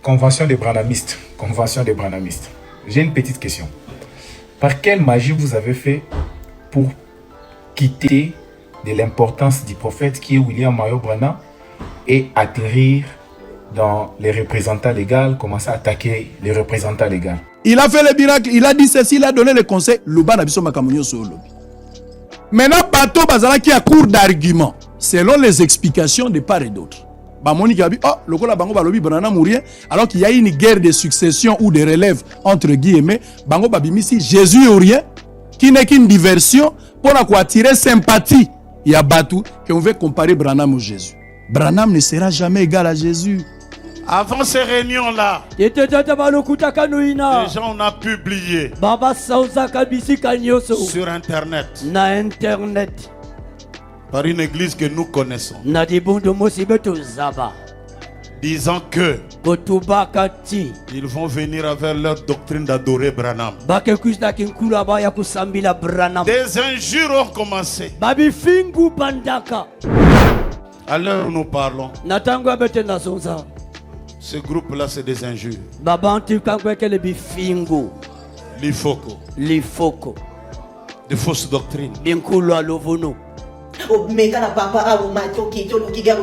Convention des branhamistes. Convention des branhamistes. J'ai une petite question. Par quelle magie vous avez fait pour quitter de l'importance du prophète qui est William Mayo Branham et atterrir dans les représentants légaux, commencer à attaquer les représentants légaux? Il a fait le miracle, il a dit ceci, il a donné le conseil. Maintenant, bateau bazala qui a cours d'argument, selon les explications de part et d'autre. Bamoni qui a dit, oh, le cola bango balobi banana mourir, alors qu'il y a une guerre de succession ou de relève entre guillemets, bango babimisi Jésus ou rien, qui n'est qu'une diversion pour attirer sympathie. Il y a Batou qu'on veut comparer Branham au Jésus. Branham ne sera jamais égal à Jésus. Avant ces réunions-là, déjà on a publié sur Internet par une église que nous connaissons, disant que ils vont venir avec leur doctrine d'adorer Branham. Des injures ont commencé. À l'heure où nous parlons, ce groupe-là, c'est des injures. L'ifoko. De fausses doctrines. Mekana papa awo mato kito lukiga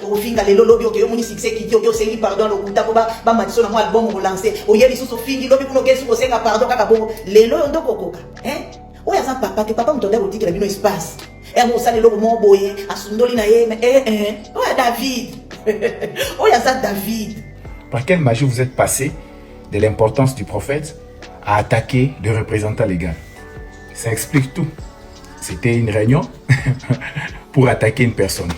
ofinga lelo lobi okeyo muni succès kito yo sengi pardon lo kutako ba matiso na mo album ko lancer oyeli suso fingi lobi kuno kesu ko senga pardon kaka bongo lelo ndoko koka oya za papa ke papa mtonda otikela bino espace mo sale lo mo boye asundoli na ye oya David oya za David. Par quelle magie vous êtes passé de l'importance du prophète à attaquer le représentant légal? Ça explique tout. C'était une réunion pour attaquer une personne.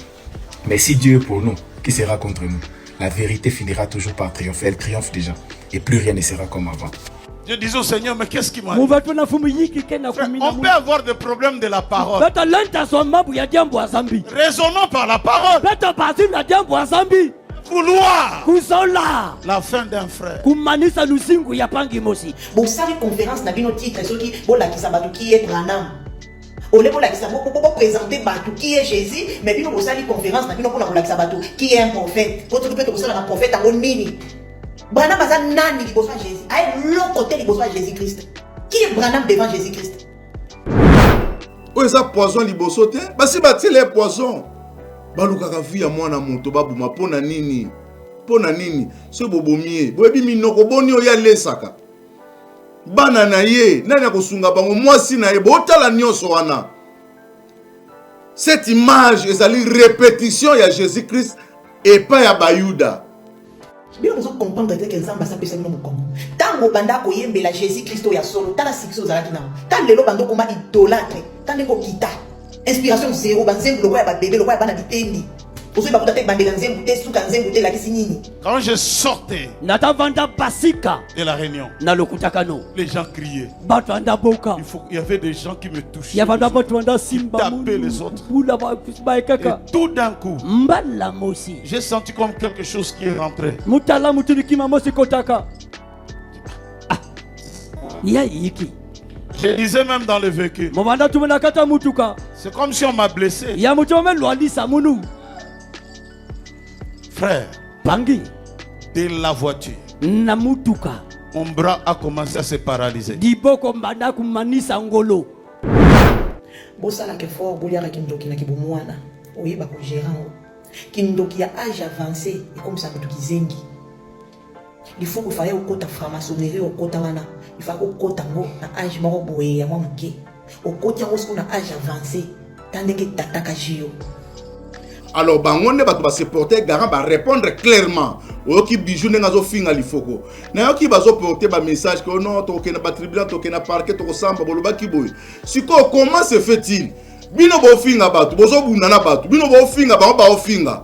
Mais si Dieu est pour nous, qui sera contre nous? La vérité finira toujours par triompher. Elle triomphe déjà. Et plus rien ne sera comme avant. Je dis au Seigneur, mais qu'est-ce qui m'a dit? On peut avoir des problèmes de la parole. Raisonnons par la parole. Vouloir la fin d'un frère. Bon, ça, les conférences n'a pas titre, ceux qui bon la qui est Branham. On est pour la présenter Batou qui est Jésus, mais bien on a une conférence n'a pas pour la qui est un prophète. Quand tu peux te un prophète en mini. Branham a nani qui bosse Jésus. À l'autre côté il bosse Jésus-Christ. Qui est Branham devant Jésus-Christ? Oui, ça poison libosote. Bah si bâti les poisons. Balukaka via mwana moto babuma pona nini ce bobomie boyebi minoko boni oya lesaka bana na ye nani akosunga bango mwasi na ye botala nyonso wana. Cette image ezali répétition ya Jésus-Christ et pas ya Bayuda. Bien nous comprendre que Nzamba ça peut se nous Congo. Tango banda ko yembela Jésus-Christ ya solo tala succès ozalaki na. Tant lelo bando koma idolâtre, tant ngo kita. Inspiration zéro, bébé, quand je sortais de la réunion, les gens criaient. Il y avait des gens qui me touchaient, qui tapaient les autres. Et tout d'un coup, j'ai senti comme quelque chose qui est rentré. Je disais même dans le véhicule, c'est comme si on m'a blessé. Frère, de la voiture, mon bras a commencé à se paralyser. Il faut que faille au côté franc-maçonnerie au côté wana il faut au côté ngo na âge moko boye ya mwamuke au côté ngo ce qu'on a âge avancé tandis que tataka jio. Alors bangonde bato ba se porter garant ba répondre clairement oki bijou nenga zo finga lifoko na yoki bazo porter ba message que non to ke na ba tribunal to ke na parquet to ko samba boloba ki boy siko comment se fait-il bino bo finga bato bozo bunda na bato bino bo finga ba ofinga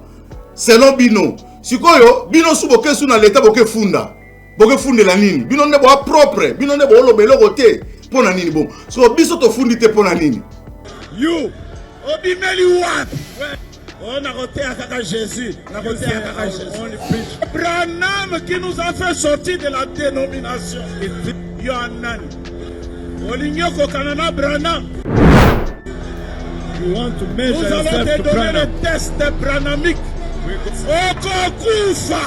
selon bino sikoyo bino subo kesu na leta boke funda la nini bino ne bo propre bino ne bo lobelo côté pona nini bon so biso to fundi te pona nini you obimeli what on a roté à kaka Jésus na roté à kaka Jésus Branham qui nous a fait sortir de la dénomination Yohanan Olinyoko kanana Branham. You want to measure nous allons te donner le test branhamique. Okokufa.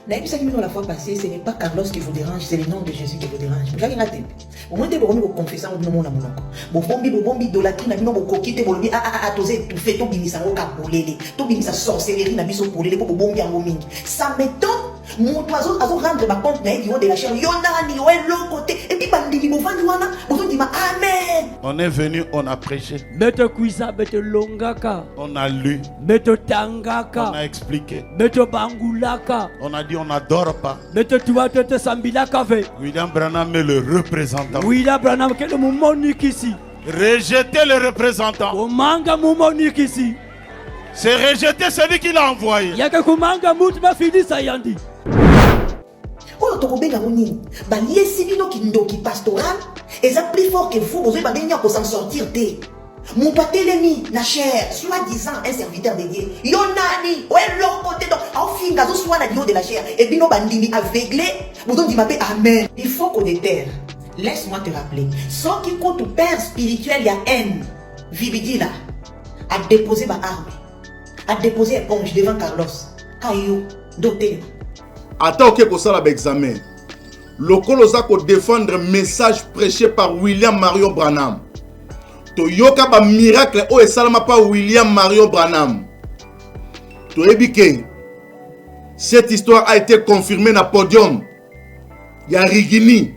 La fois passée, ce n'est pas Carlos qui vous dérange, c'est le nom de Jésus qui vous dérange. Vous avez raté. Au moins, vous confessez au nom de mon amour. Bombi, dolatri, na bino bokokite, bolobi, tosé, tout fait, tout binisa, okapolele, tout binisa sorcellerie, na biso polele, pour bombi en mingi. Ça m'étonne. Mon oiseau a rendre ma compte de la chair. Yonani, ouais, l'autre côté. Et puis, bandini, mon vanouana, on dit Amen. On est venu, on a prêché. Beto kuisa, beto longaka. On a lu. Beto tangaka. On a expliqué. Beto bangulaka. On a dit on n'adore pas. Beto tuate sambilaka ve. William Branham est le représentant. William Branham, quel est mon monique ici? Rejetez le représentant. Au manga mon monique ici. C'est rejeter celui qui l'a envoyé. Yaka kumanga mutma fini sayandi. Oh, tokobenga monini. Baliesi bino kindoki pastoral. Et ça plus fort que vous, vous avez pour s'en sortir té. Mon patelemi, na chair, soi-disant un serviteur de Dieu. Yonani, ouais, l'autre côté, donc, au fin, gazo soit na niveau de la chair. Et bino bandini aveuglé, vous donc dit Amen. Il faut qu'on déterre. Laisse-moi te rappeler. Sans qui compte père spirituel, il y a haine. Vibidi là, a déposé ma arme. A déposé éponge devant Carlos. Kayo, doté. Attends que ça l'examen. Le colosa ko défendre message prêché par William Mario Branham. To yoka ba miracle o esalama pa William Mario Branham. To ebike. Cette histoire a été confirmée na podium. Ya Rigini.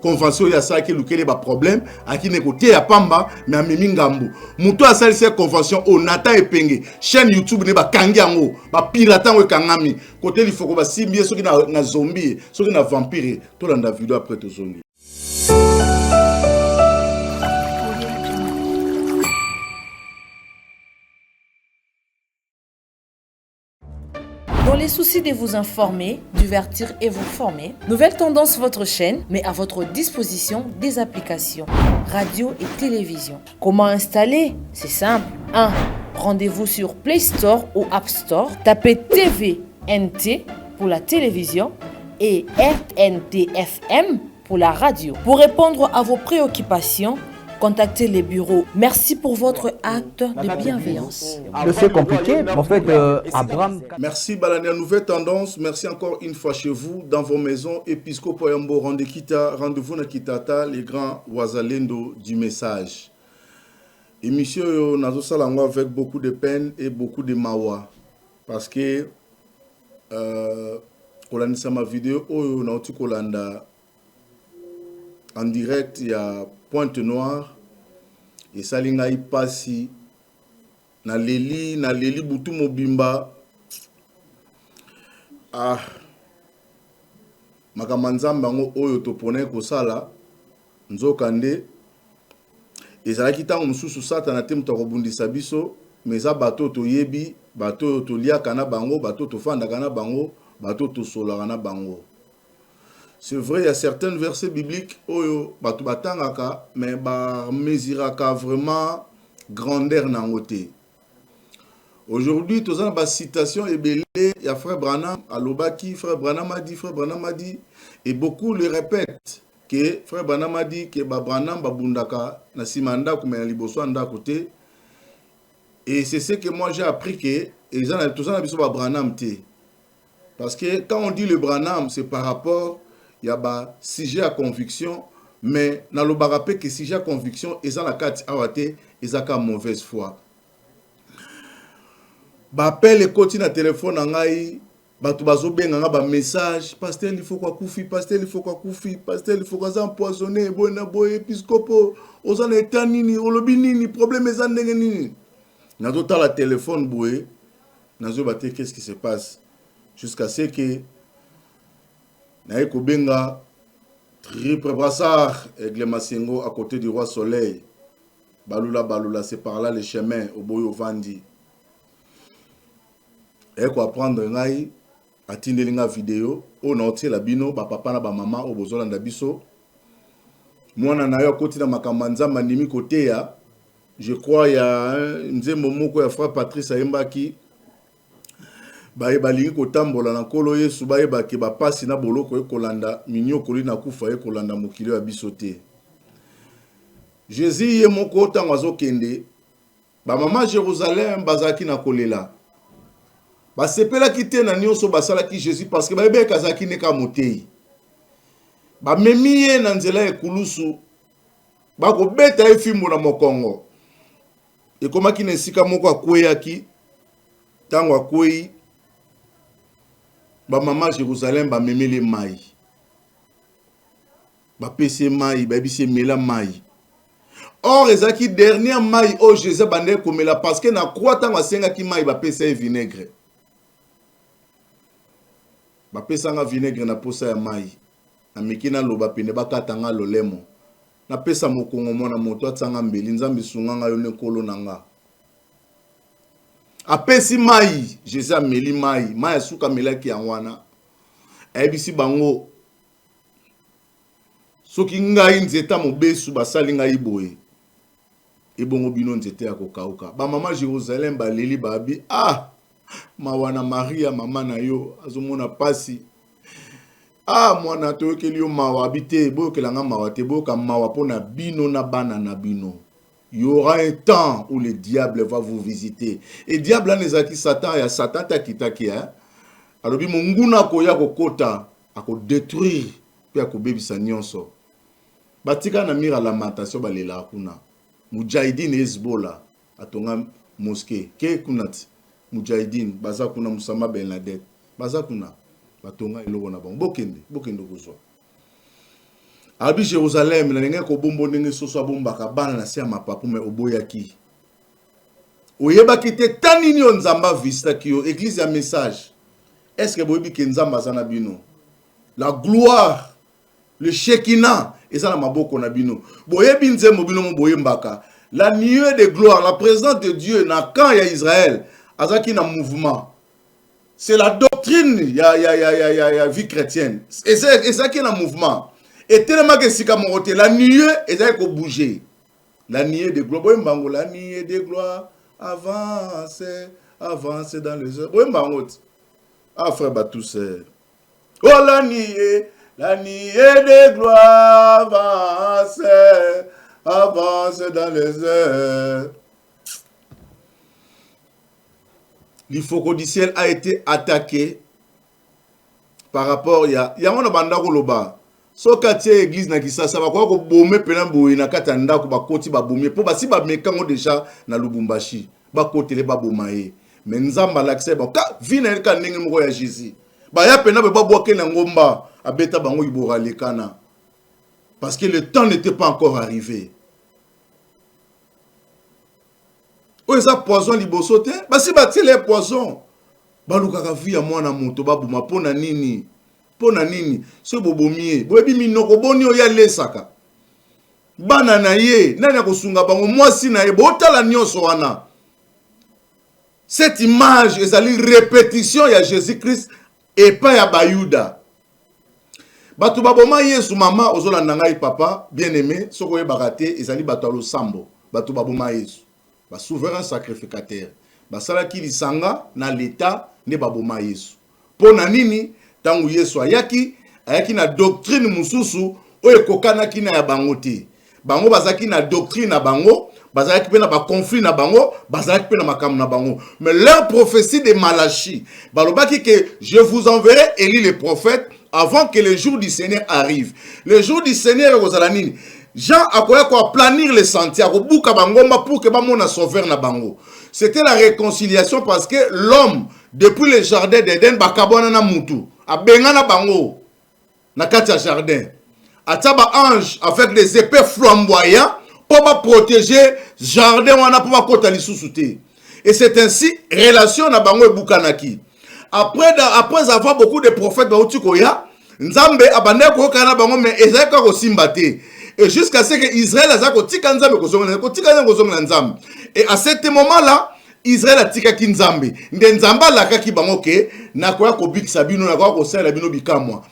Convention ya ça qui lukele ba problème aki ne côté ya pamba na mimi ngambu muto asali cette convention o nata epenge chaîne YouTube ne ba kangi yango ba pirata we kangami côté il faut ko ba simbie soki na zombie soki na vampire to landa vidéo après to zongi. Dans les soucis de vous informer, divertir et vous former, Nouvelle Tendance, votre chaîne, met à votre disposition des applications, radio et télévision. Comment installer? C'est simple. 1. Rendez-vous sur Play Store ou App Store. Tapez TVNT pour la télévision et RNTFM pour la radio. Pour répondre à vos préoccupations, contactez les bureaux. Merci pour votre acte de bienveillance. C'est compliqué, en fait, Abraham... Merci Balania Nouvelle Tendance, merci encore une fois chez vous, dans vos maisons. Episcopo Yambo, rendez-vous na Kitata, les grands Wazalendo du message. Émission Nazo Salango avec beaucoup de peine et beaucoup de mawa. Parce que, Kolani ma vidéo, Nauti Kolanda, en direct, il y a Pointe Noire et salinga ipasi na leli butu mobimba makamanzamba ngo oyo topone kosala nzokande ezalaki tango mususu satana te mutu akobundisa biso meza bato toyebi bato toliaka na bango bato tofandaka na bango bato tosolaka na bango. C'est vrai, il y a certains versets bibliques où mais mesuraka vraiment grandeur nangote. Aujourd'hui, tous en citation et belé, il y a frère Branham, Alobaki, frère Branham a dit, et beaucoup le répètent que frère Branham a dit que Branham babundaka na simanda comme un liboso anda côté. Et c'est ce que moi j'ai appris que ils ont tous en biso Branham té. Parce que quand on dit le Branham, c'est par rapport il y a un sujet à conviction, mais dans le barapé que sujet à conviction, ils ont la carte awate, ils ont une mauvaise foi. Appel et continue à téléphone en aïe, batu bazo benga ba message, pasteur il faut quoi koufi, pasteur il faut quoi koufi, pasteur il faut quoi empoisonner, boyna boy épiscopo, ozana etanini, olobinini, problème ezandenge nini. Nazo ta la téléphone boy, nazo baté qu'est-ce qui se passe jusqu'à ce que Naïko Benga, Triple Brassard, Aigle Massingo à côté du Roi Soleil. Balula, c'est par là le chemin, au Boyo Vandi. Et quoi apprendre Naï, à Tindelinga vidéo, au Nauti la bino, papa na maman, au Bozolanda biso. Moi, na yo côté na Makamanza, manimi côté ya. Je crois il y a un moment où il y a frère Patrice Ayembaki. Balingi kotambola na kolo yesu bayeba ke bapasi na boloko ekolanda minyo koli na kufa ekolanda mokili ya bisote. Jésus ye moko tango azokende ba mama Jérusalem bazaki na kolela. basepelaki te na nyonso basalaki Jésus parce que bayebeki azalaki neka motei. Bamemi ye na nzela ekulusu bakobeta ye fimbo na mokongo. Ekomaki na esika moko akweyaki, ntango akwei bamama Jérusalem bamemeli mai. Bapese mai, babise mela mai. Or, ezaki dernier mai au Jésus bande komela parce que na croix tango asengaki mai bapese vinaigre. Bapesa nga vinaigre na posa ya mai. Na mikina loba pene bakatanga lolemo. Na pesa mokongo mona moto atsanga mbeli nzambi sunga nga yone kolo nanga. Apesi mai, Jésus ameli mai, mai asuka melaki yanwana. Ebisi bango soki ngai nzeta mobesu basali ngai boye. Ebongo bino nzete ya kokauka. Ba mama Jérusalem baleli babi mawana Maria mama na yo azomona pasi. Mwana toyokeli yo mawa habite boyokelanga mawa te boyoka mawa pona bino na bana na bino. Il y aura un temps où le diable va vous visiter. Et diable nezaki Satan ya Satan takitaki alobi monguna koya kokota ako détruire pe ako bebisa nyonso. Batika na mira lamentation balela kuna. Mujahideen Hezbollah atonga mosquée ke kunat Mujahideen baza kuna Musama Ben Laden baza kuna batonga eloko na bango bokende kozwa. Abi Jérusalem na ndenge ko bombo ndenge soso abombaka bana na se ya mapapu me oboyaki. Oyebaki te tanini on nzamba vista ki yo église ya message. Est-ce que boyebi ke nzamba za na bino? La gloire, le Shekinah eza na maboko na bino. Boyebi nzembo bino mo boyembaka. La nuée de gloire, la présence de Dieu na camp ya Israël azaki na mouvement. C'est la doctrine ya vie chrétienne. Et ça qui est un mouvement. Et tellement que si la nuée est bouger. La nuée de gloire. La nuée de gloire avance dans les heures. Frère Batous. Oh la nuée de gloire avance dans les heures. L'Ifoko du ciel a été attaqué par rapport à mon bandako loba. So katie église na Kisasa ba ko bomé pena boyi na kata ndako ba koti ba bomé po ba si ba mekango déjà na Lubumbashi ba kotele ba bomaye. Mais nzamba l'accès ba ka vina ka ndenge moko ya Jésus. Ba ya pena ba boke na ngomba abeta bango ibora lekana. Parce que le temps n'était pas encore arrivé. Oh, ça poison liboso te basi batile poison balukaka vi ya mwana moto babuma pona nini so bobomie boyebi minoko boni oya lesaka bana na ye nani akosunga bango mwasi na ye botala nyonso wana. Cette image ezali répétition ya Jésus-Christ epa ya bayuda batu baboma Yesu mama ozolanda ngai papa bien aimé soko yebaka te ezali bato ya losambo batu baboma Yesu ba souverain sacrificateur basalaki lisanga na l'état ne baboma Yesu pona nini tangu Yesu ayaki na doctrine mususu oyo kokanaki na ya bango te bango bazaki na doctrine na bango bazaki pe na ba conflit na bango bazaki pe na makamu na bango mais leur prophétie de Malachie balobaki que je vous enverrai Élie le prophète avant que le jour du Seigneur arrive. Le jour du Seigneur kozala nini Jean a quoi planir les sentiers, pour que mon sauveur na bango. C'était la réconciliation parce que l'homme, depuis le jardin d'Éden, bakabona na mutu, a bengana bango, na katia jardin. Ataba ange avec des épées flamboyants pour protéger jardin wana pour kota lisusuté. Et c'est ainsi relation na bango et bukanaki. Après avoir beaucoup de prophètes bautikoya, Nzambe abande ko kana bango mais ezaka ko simbate. Et jusqu'à ce que Israël a tika nzambe kozonga nzambe. Et à ce moment-là, Israël a tika ki nzambe. Nzamba la kaki bango ke na koya ko bikisa bino na koya ko sala bino bikamwa.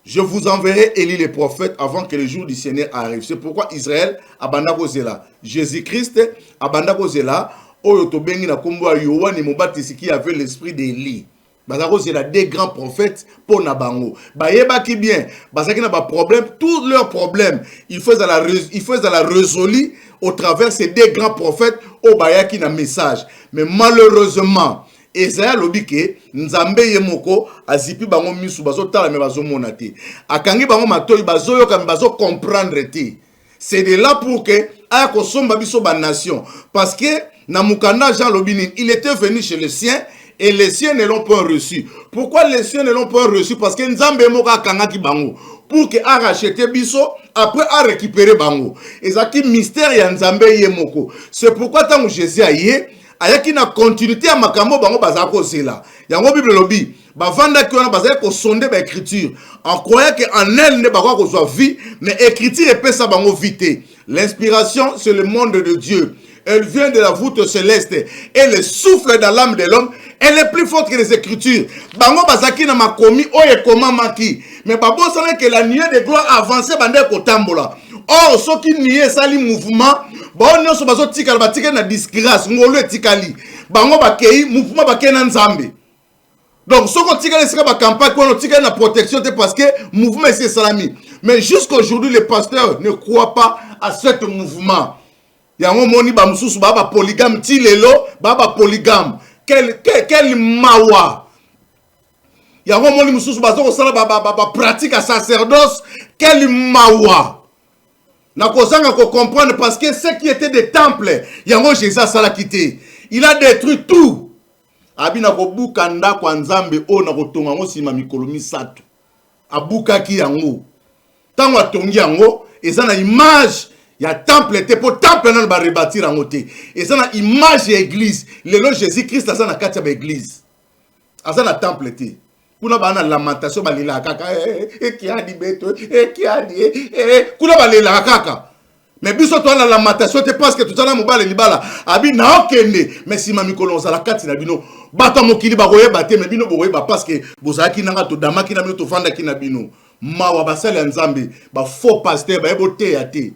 Je vous enverrai Élie le prophète avant que le jour du Seigneur arrive. C'est pourquoi Israël abanda kozela. Jésus-Christ abanda kozela oyo to bengi na kombo ya Yohane Mobatisi qui avait l'esprit d'Élie. Bazako c'est des grands prophètes pour Nabango. Bayeba qui bien, bazaki na ba problème, tous leurs problèmes, il faut la résoudre au travers ces deux grands prophètes au bayaki na message. Mais malheureusement, ezaya lobike nzambe ye moko azipi bango misu bazo tala me bazo monate akangi bango matoi bazo yoka me bazo comprendre te. C'est de là pour que aya ko somba biso ba nation parce que na mukanda Jean Lobini il était venu chez les siens et les siens ne l'ont pas reçu. Pourquoi les siens ne l'ont pas reçu? Parce que nzambe moko akanga ki bango pour que a racheter biso après a récupérer bango. Ezaki mystère ya nzambe ye moko. C'est pourquoi tant Jésus aye ayaki na continuité ya makambo bango bazako zela. Yango Bible lobi ba vanda ki wana bazaki ko sonder ba écriture en croyant que en elle ne ba ko soit vie mais écriture epesa bango vite. L'inspiration c'est le monde de Dieu. Elle vient de la voûte céleste et le souffle dans l'âme de l'homme. Elle est plus forte que les écritures. Bango bazaki na makomi oye koma maki. Mais babo savait que la nuée de gloire avançait bande ko tambola. Or ceux qui niaient sali mouvement, bon nyonso bazo tikala batika na disgrâce ngolo etikali. Bango bakei mouvement bakei na nzambe. Donc ceux qui tikala sika ba campagne ko tikala na protection parce que mouvement c'est salami. Mais jusqu'aujourd'hui les pasteurs ne croient pas à ce mouvement. Yango moni ba mususu ba polygame ti lelo ba polygame quel mawa yango moni mususu ba zo sala ba pratique à sacerdoce quel mawa na kozanga ko comprendre parce que ce qui était des temples yango Jésus sala quitté il a détruit tout abina ko buka ndako nzambe o na kotonga ngo sima mikolo misatu abuka ki yango tango atongi yango ezana image il y a temple te pour temple nan ba rebâtir en côté et ça na image église le nom Jésus Christ ça na katia ba église ça na temple te kuna ba na lamentation ba lila kaka qui a dit beto qui a dit kuna ba lila kaka mais biso to na lamentation te parce que tout ça na mobile libala abi na okende mais si mami kolonza la kati na bino bato mokili ba koyeba te mais bino boyeba parce que bozaki nanga to damaki na bino to fanda ki na bino mawa basala nzambe ba faux pasteur ba ebote ya te.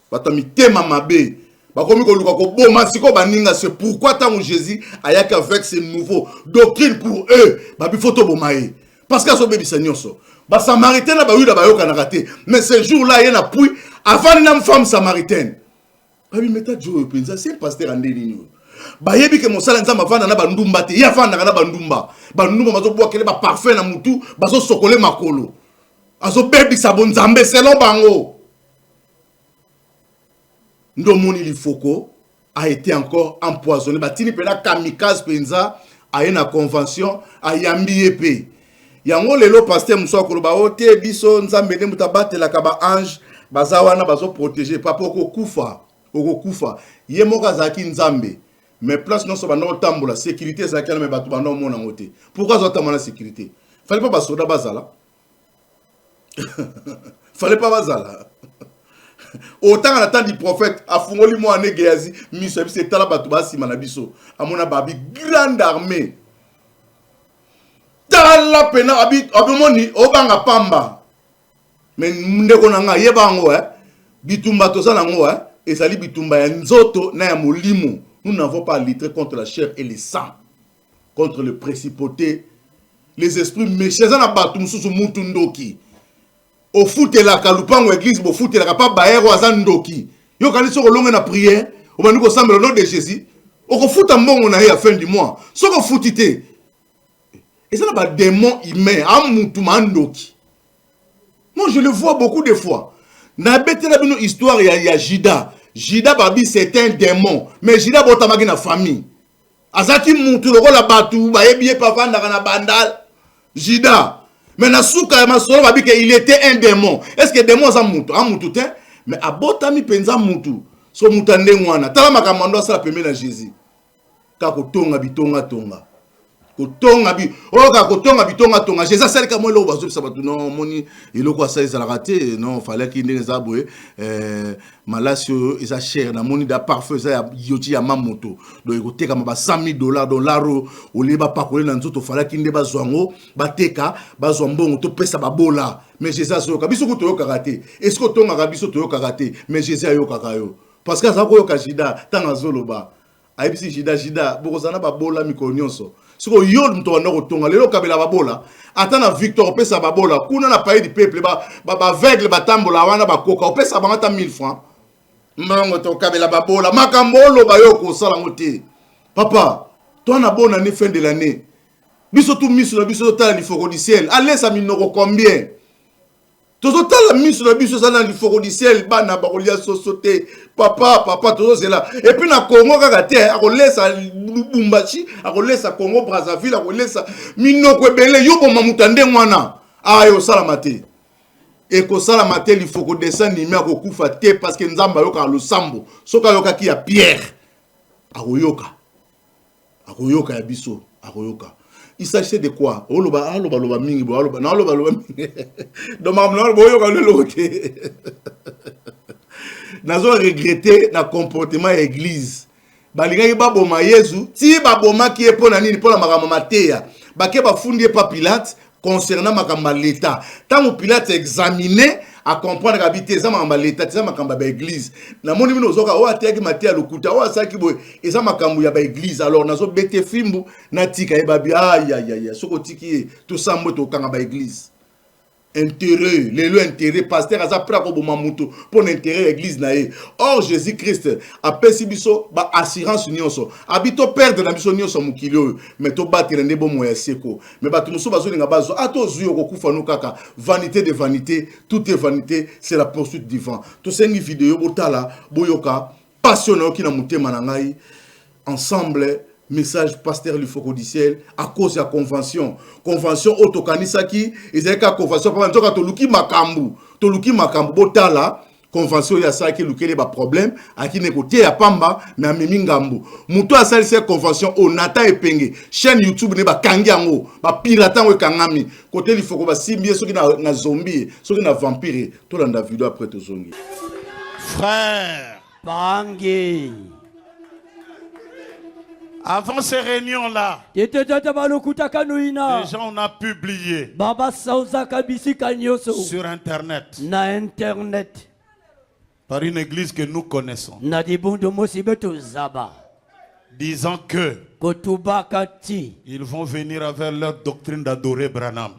Batami tema mabe bakomi ko luka ko boma siko baninga c'est pourquoi tant Jésus ayaki avec ces nouveaux doctrines pour eux babi photo bomaye parce que so bebi seigneur ba samaritain na ba yuda ba yoka na raté mais ce jour là il y a puis avant une femme samaritaine babi meta jo penza c'est pasteur andeni ni ba yebi ke mosala nzamba vanda na bandumba te ya vanda na bandumba mazo boa kele ba parfum na mutu bazo sokole makolo azo bebi sabonzambe selon bango. Ndomoni Lifoko a été encore empoisonné. Batini pena kamikaze penza a une convention a yambi épée. Yango lelo pasteur Moussa Koloba ote biso nzambe ne mutabate la kaba ange bazawana bazo protéger papa okufa. Ye moka zaki nzambe. Mais place non so bana otambola sécurité zaki na me batu bana mona ngote. Pourquoi zo tamana sécurité? Fallait pas basoda bazala. Fallait pas bazala. Autant en attendant du prophète, à Fungoli Moane Geazi, Miso, c'est Talabatuba Simanabiso, à mon ababi, grande armée. Tala pena abit, abimoni, obanga pamba. Mais Mnekonanga, Yebango, Bitumba Tosanango, et Sali Bitumba, Nzoto, Nayamolimo. Nous n'avons pas lutté contre la chair et le sang, contre le principauté, les esprits méchants, Zanabatum sous Mutundoki. Au foot et la kalupango église au foot et la pas baero azandoki yo kali soko longue na prière au banu ko semble le nom de Jésus au foot en bon on a à fin du mois soko footité et ça là ba démon humain amutu mandoki moi je le vois beaucoup de fois na bete na bino histoire ya Jida babi c'est un démon mais Jida botamaki na famille azaki mutu lokola batu ba yebiye pa vanda na bandal Jida. Mais Nasuka il était un démon. Est-ce que démon ça mutu? Mais abotami penza mutu. So mutande ngwana. Tala makamando ça pembe na Jésus. Kako tonga bitonga tonga. Kotonga bi. Oh kako tonga bitonga tonga. Jésus sel ka mo lo bazo sabatu non moni iloko ça ils a raté non fallait qu'il ne zaboué malasio isa cher na moni da parfum ça yoti ya mamoto. Donc il kama ba $100,000 dolaro au lieu ba pakole na nzoto fallait qu'il ne ba zwango ba teka ba zwambongo to pesa ba bola. Mais Jésus so ka biso ko to karaté. Est-ce que tonga ka biso to karaté? Mais Jésus ayo kakayo. Parce que ça ko yoka Jida tanga zoloba. Aibisi Jida bokozana ba bola mikonyonso. Siko yol mto wana kotonga lelo kabela babola atana Victor pesa babola kuna na pays du peuple ba vegle batambola wana bakoka pesa bangata 1000 francs mbongo to kabela babola makambolo bayoko sala ngote papa Toi, na bonne année, fin de l'année. Biso tout mis sur la biso total l'ifoko du ciel. Allez, ça minoko combien? Tout total la mis sur la biso ça dans l'ifoko du ciel. Bana barolia sosote. Papa, tout c'est là. Et puis na Congo kagate, a laisse à Lubumbashi, a laisse à Congo Brazzaville, a laisse à minoko belé yobo mamutande mwana. Ayo salamate. Et ko salamate l'ifoko descend ni me ko kufa te parce que nzamba yoka lo sambo. Soka yoka ki ya Pierre. Akoyoka ya biso, akoyoka. Il s'agissait de quoi? Oloba mingi, oloba mingi. Donc yoka le lote. Nazo regretter na comportement église. Balinga ba boma Yesu, ti ba boma ki epona nini pona makamba mateya. Bake ba fundi pa Pilate concernant makamba l'état. Tant Pilate examiné à comprendre qu'habiter ça makamba l'état, ça makamba ba église. Na moni bino zoka o ateki mateya lokuta o asaki boy et ça makambu ya ba église. Alors nazo bete fimbu na tika e babi aïe soko tiki tout ça moto kanga ba église. Intérêt, les intérêt, pasteur a zapra ko boma muto pour l'intérêt l'église nae. Or Jésus-Christ a pesi biso ba assurance nyonso. Habito perdre na biso nyonso mukilo, mais to battre ne bon moya seko. Mais ba tumuso bazo linga bazo ato zuyo ko kufa no kaka. Vanité de vanité, tout est vanité, c'est la poursuite du vent. To sengi vidéo botala boyoka passionné ki na mutema na ngai ensemble. Message pasteur Lifoko du ciel à cause de la convention autokanisaki ezeka convention pas nzoka to luki makambu botala convention ya saki lukele ba problème akine côté ya pamba na mimi ngambu muto asali cette convention onata epenge chaîne YouTube ne ba kangi yango ba pirata ngo kangami côté Lifoko ba simbi soki na zombie soki na vampire to landa vidéo après to zongi frère Bangi. Avant ces réunions-là, les gens on a publié sur Internet par une église que nous connaissons, disant que ils vont venir avec leur doctrine d'adorer Branham.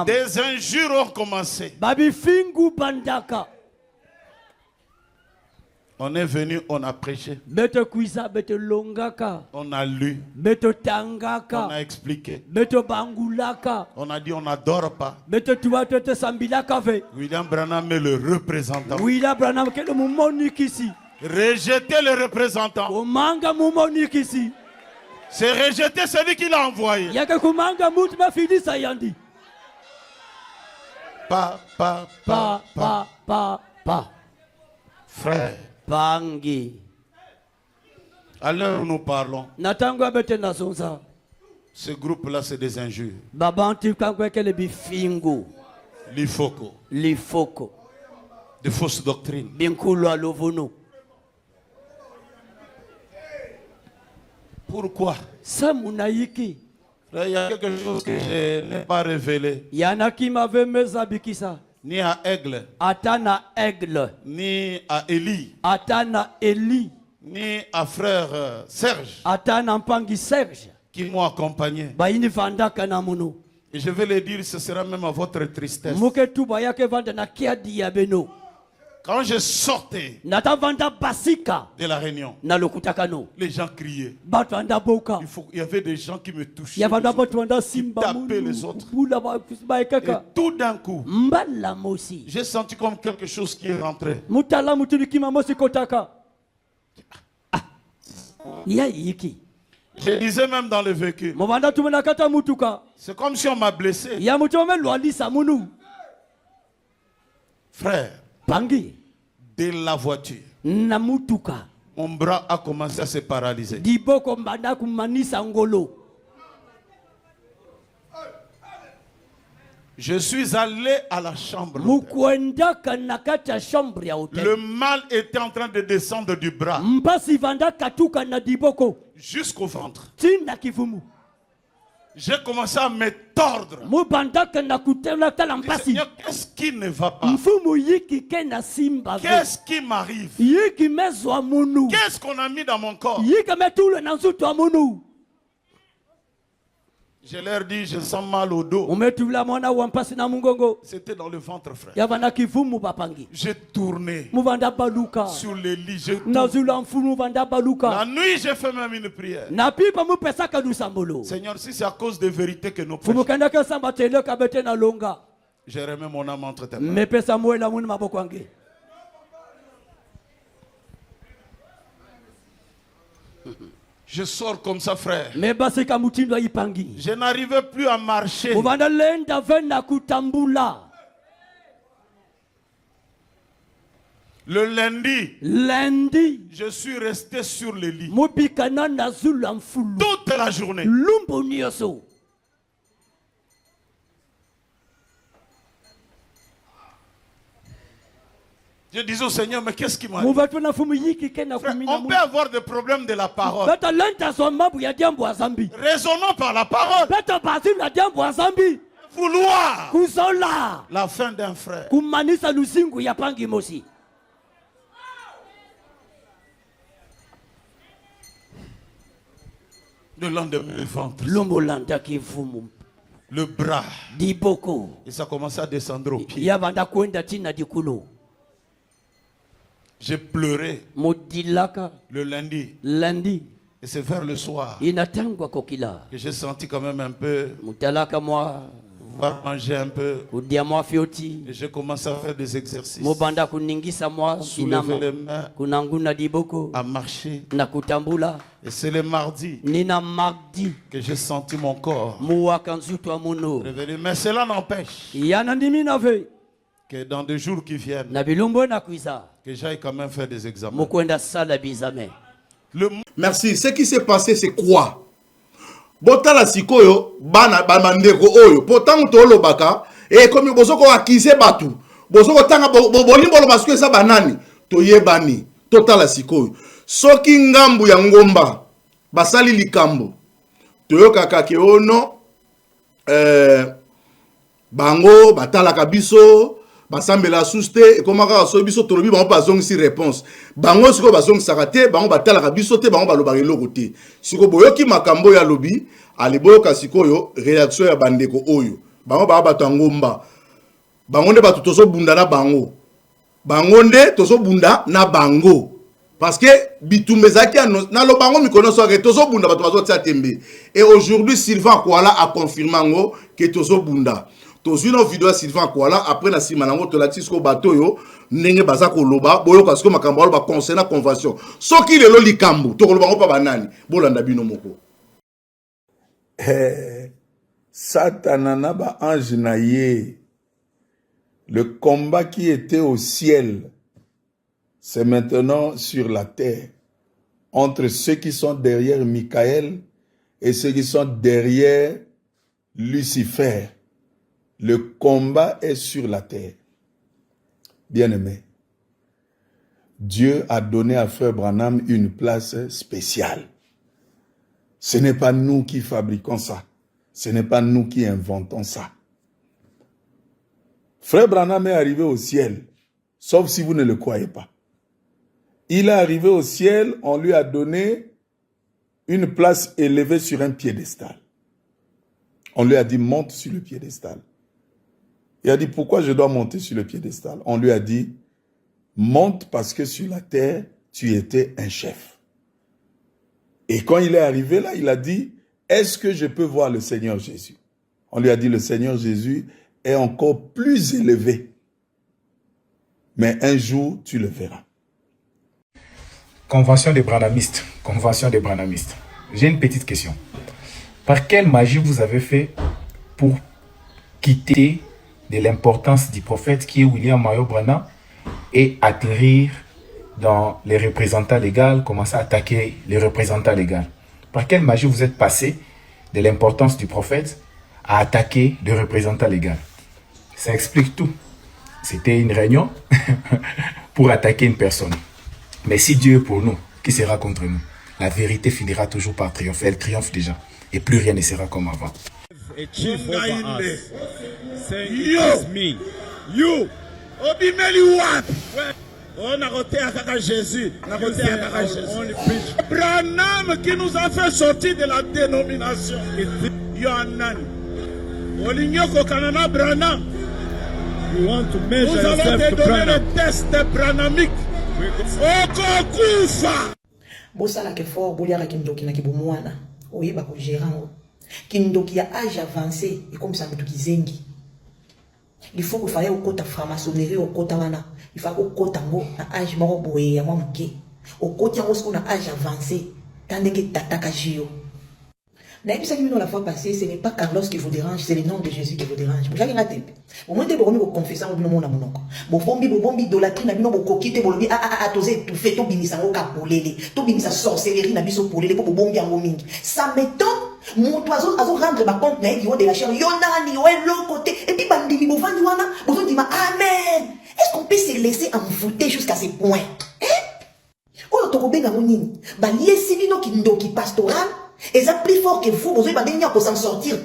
Des injures ont commencé. On est venu, on a prêché. On a lu. On a expliqué. On a dit on n'adore pas. William Branham est le représentant. Rejeter le représentant. C'est rejeter celui qui l'a envoyé. Frère. Bangi. À l'heure où nous parlons, ce groupe-là, c'est des injures. L'ifoko. De fausses doctrines. Pourquoi? Il y a quelque chose que je n'ai pas révélé. Ni à Aigle. Atana Aigle. Ni à Élie. Atana Élie. Ni à frère Serge. Atana Mpangi Serge. Qui m'ont accompagné. Et je vais le dire, ce sera même à votre tristesse. Quand je sortais de la réunion, les gens criaient. Il y avait des gens qui me touchaient, qui tapaient les autres. Et tout d'un coup, j'ai senti comme quelque chose qui est rentré. Je disais même dans le vécu. C'est comme si on m'a blessé. Frère, de la voiture, mon bras a commencé à se paralyser. Je suis allé à la chambre. Le mal était en train de descendre du bras jusqu'au ventre. J'ai commencé à me tordre. Seigneur, qu'est-ce qui ne va pas? Qu'est-ce qui m'arrive? Qu'est-ce qu'on a mis dans mon corps? Je leur dis, je sens mal au dos. C'était dans le ventre, frère. J'ai tourné sur les lits. La nuit, j'ai fait même une prière. Seigneur, si c'est à cause des vérités que nous prêchons, j'ai remis mon âme entre tes mains. Je sors comme ça, frère. Je n'arrivais plus à marcher. Le lundi, je suis resté sur le lit toute la journée. Je disais au Seigneur, mais qu'est-ce qui m'arrive? On peut avoir des problèmes de la parole. Raisonnons par la parole. Vouloir la fin d'un frère. Le lendemain, le ventre. Le bras. Et ça commençait à descendre au pied. J'ai pleuré le lundi. Et c'est vers le soir que j'ai senti quand même un peu pouvoir manger un peu. Et j'ai commencé à faire des exercices. Soulever les mains, à marcher. Et c'est le mardi que j'ai senti mon corps révéler. Mais cela n'empêche que dans 2 jours qui viennent, que j'aille quand même faire des examens. Merci. Ce qui s'est passé, c'est quoi? Botala sikoyo, bana bandeko oyo. Pourtant, tolo baka. Et comme bosoko akise batu. Bosoko tanga bolimbo basque sa banani. Toye bani. Totala sikoyo. Soki ngambu ya ngomba. Basali likambo. Toyo kakake ono. Bango, batala kabiso. Basambela souste et comment ça biso tolobi bango bazong si réponse bango siko bazong sakate bango batala ka biso te bango balobaki lokote siko boyoki makambo ya lobi aliboyoka sikoyo réaction ya bandeko oyo bango ba batangomba bango nde batu tozo bunda na bango bango nde tozo bunda na bango parce que bitumbezaki na lo bango mikono so ke tozo bunda batu bazo tia tembe et aujourd'hui Sylvain Kwala a confirmé ngo que tozo bunda. Tous une vidéo Sylvain Kwala après la simanango to la tisco bateau yo nenge bazako loba boyo parce que makambo ba concernant convention soki lelo likambo to loba pa banani bolanda bino moko Satana ba ange na ye. Le combat qui était au ciel c'est maintenant sur la terre entre ceux qui sont derrière Michael et ceux qui sont derrière Lucifer. Le combat est sur la terre. Bien-aimé, Dieu a donné à Frère Branham une place spéciale. Ce n'est pas nous qui fabriquons ça. Ce n'est pas nous qui inventons ça. Frère Branham est arrivé au ciel, sauf si vous ne le croyez pas. Il est arrivé au ciel, on lui a donné une place élevée sur un piédestal. On lui a dit, monte sur le piédestal. Il a dit, pourquoi je dois monter sur le piédestal? On lui a dit, monte parce que sur la terre, tu étais un chef. Et quand il est arrivé là, il a dit, est-ce que je peux voir le Seigneur Jésus? On lui a dit, le Seigneur Jésus est encore plus élevé. Mais un jour, tu le verras. Convention des Branhamistes. Convention des Branhamistes. J'ai une petite question. Par quelle magie vous avez fait pour quitter de l'importance du prophète qui est William Mayo Branham et atterrir dans les représentants légaux, commencer à attaquer les représentants légaux? Par quelle magie vous êtes passé de l'importance du prophète à attaquer les représentants légaux? Ça explique tout. C'était une réunion pour attaquer une personne. Mais si Dieu est pour nous, qui sera contre nous? La vérité finira toujours par triompher. Elle triomphe déjà. Et plus rien ne sera comme avant. A chief over us. Say it is me. You. Obimeli what? On a roté à Kaka Jésus. On a roté à Kaka Jésus. Branham qui nous a fait sortir de la dénomination. Yohanan. Olignoko Kanana Branham. You want to Nous measure allons yourself te to donner Branham. le test branhamique. Okokufa. Bosala ke fort boliaka kindoki na kibomwana. Oyeba ko gérant. Kindoki ya âge avancé et comme ça mutu kizengi. Il faut que fallait au kota franc-maçonnerie au kota wana. Il faut au kota ngo na âge moko boye ya mwamuke. Au kota ngo na âge avancé. Tandis que tataka jio. La fois passée, ce n'est pas Carlos qui vous dérange, c'est le nom de Jésus qui vous dérange. Vous avez raté. Au moins, vous confessez au nom de mon nom. Vous bombi, dolatri, na bino, vous coquite, vous tosé, tout fait, tout binisa, au capolé, tout binisa sorcellerie, na biso polé, pour bombi en mingi. Ça m'étonne. Mon oiseau a rendre ma compte, na de la chair, yonani, ouais, l'autre côté, et puis bandini, vous vendez, vous dites, amen. Est-ce qu'on peut se laisser envoûter jusqu'à ce point? Oh, tokobenga monini. Ba liesi bino kindoki pastoral. Et ça plus fort que vous, vous avez pas pour s'en sortir.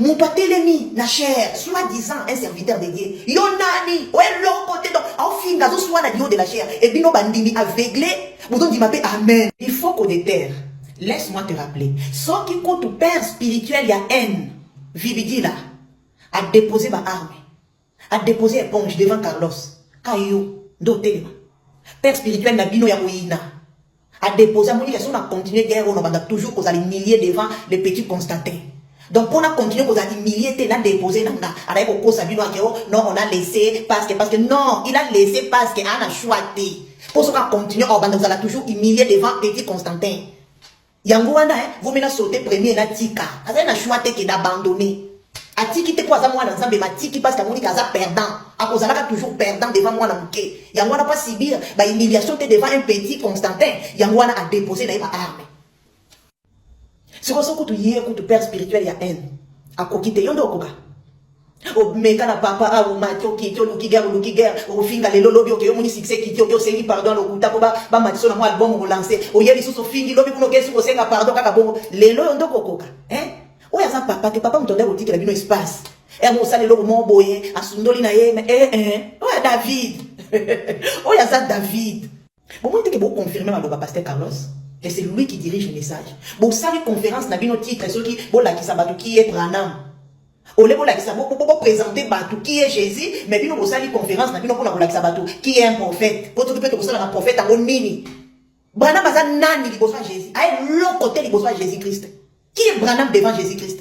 Mon patelemi, na chair, soi-disant un serviteur de Dieu. Yonani, ouais, l'autre côté, donc, en fin, gazo soit na dio de la chair. Et bino bandimi aveuglé, vous ont dit ma paix, amen. Il faut qu'on déterre. Laisse-moi te rappeler. Sans qui compte au père spirituel, il y a haine. Vividi là, a déposé ma arme, a déposé éponge devant Carlos. Kayo, doté. Père spirituel, na bino ya moïna. A déposé à mon on a continué guerre, on a toujours causé les milliers devant les petits Constantins. Donc on a continué causé les milliers, on a déposé non, on a laissé parce que non, il a laissé parce qu'il a choisi. Pour ce qu'on continue, on a toujours humilié devant petit Constantin. Yangouana, vous m'avez sauté premier na tika. Avez na choisi qui d'abandonner. A tiki te poisa moi ensemble ma tiki parce que mon kaza perdant. A cause là toujours perdant devant moi na muké. Yangouana pas subir ba humiliation te devant un petit Constantin. Yangouana a déposé na arme. C'est pour ça que tu y es que père spirituel ya haine. A kokite yondo koka. O meka na papa a o matio ki to luki guerre o finga le lobby o ke yo muni succès ki to sengi pardon lo kuta ko ba matio na mo album ko lancer. O yeli so fingi lobby kuno kesu ko senga pardon kaka bongo. Lelo yondo koka. Oya za papa que papa m'entendait au titre de bino espace. Et mon sale logo mon boye, a sundoli na ye, oya David. Oya za David. Bon, moi, que vous confirmez ma loba pasteur Carlos. Et c'est lui qui dirige le message. Bon, ça, les conférences na bino titre, ceux qui, bon, la qui s'abattu qui est Branham. Ole bon la qui s'abattu, pour présenter Batou qui est Jésus, mais bino, bon, ça, les conférences na bino, pour la qui s'abattu, qui est un prophète. Pour tout le monde, pour ça, un prophète, à mon mini. Branham, a nani, il besoin Jésus. Aïe, l'autre côté, il besoin Jésus-Christ. Qui est Branham devant Jésus-Christ?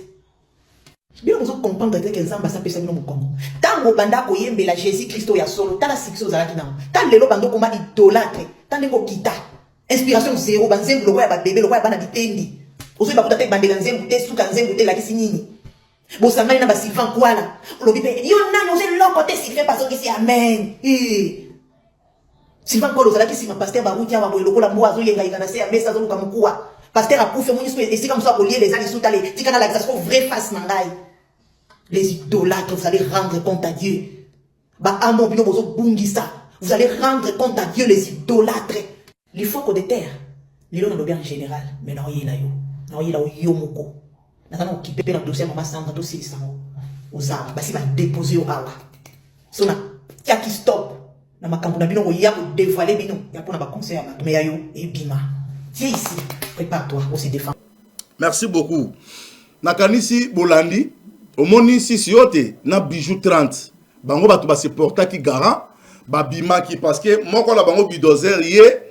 Bien, vous comprenez que Nzamba s'appelle Samuel Mukongo. Tant que banda ko yembe la Jésus-Christ ya solo, tant la succès aux alaki na. Tant lelo bando koma idolâtre, tant ngo kita. Inspiration zéro, banzembu lo ya ba bébé lo ya bana bitendi. Ozo ba kutata bandela nzembu te suka nzembu te la kisinini. Bo sangani na ba Sylvain Kwala. Lo bipe yo na no ze lo côté Sylvain parce que c'est amen. Sylvain Kwala ozalaki sima pasteur ba rutia ba boye lokola mboazo yenga ingana se ya mesa zo luka mukua. Pasteur a pouffé mon esprit et c'est comme ça qu'on lie les alis sous talé. Tu canal l'accession vraie face mangai. Les idolâtres, vous allez rendre compte à Dieu. Ba amon bino bozo bungisa. Vous allez rendre compte à Dieu les idolâtres. Il faut qu'on déterre. L'ilo na bien en général, mais non yela yo. Non yela yo moko. Na kana okipe na dossier mama sanga to sili sango. Ozaba basi ba déposer au awa. Sona kia qui stop. Na makambo na bino ko ya ko dévoiler bino. Ya pona ba conseil ya mais ya yo e bima. Tiens ici, prépare-toi, on se défend. Merci beaucoup. Nakanisi Bolandi, au moni si siote, na bijou 30. Bango batu ba se porta ki garant, ba bima ki parce que moko la bango bidozer yé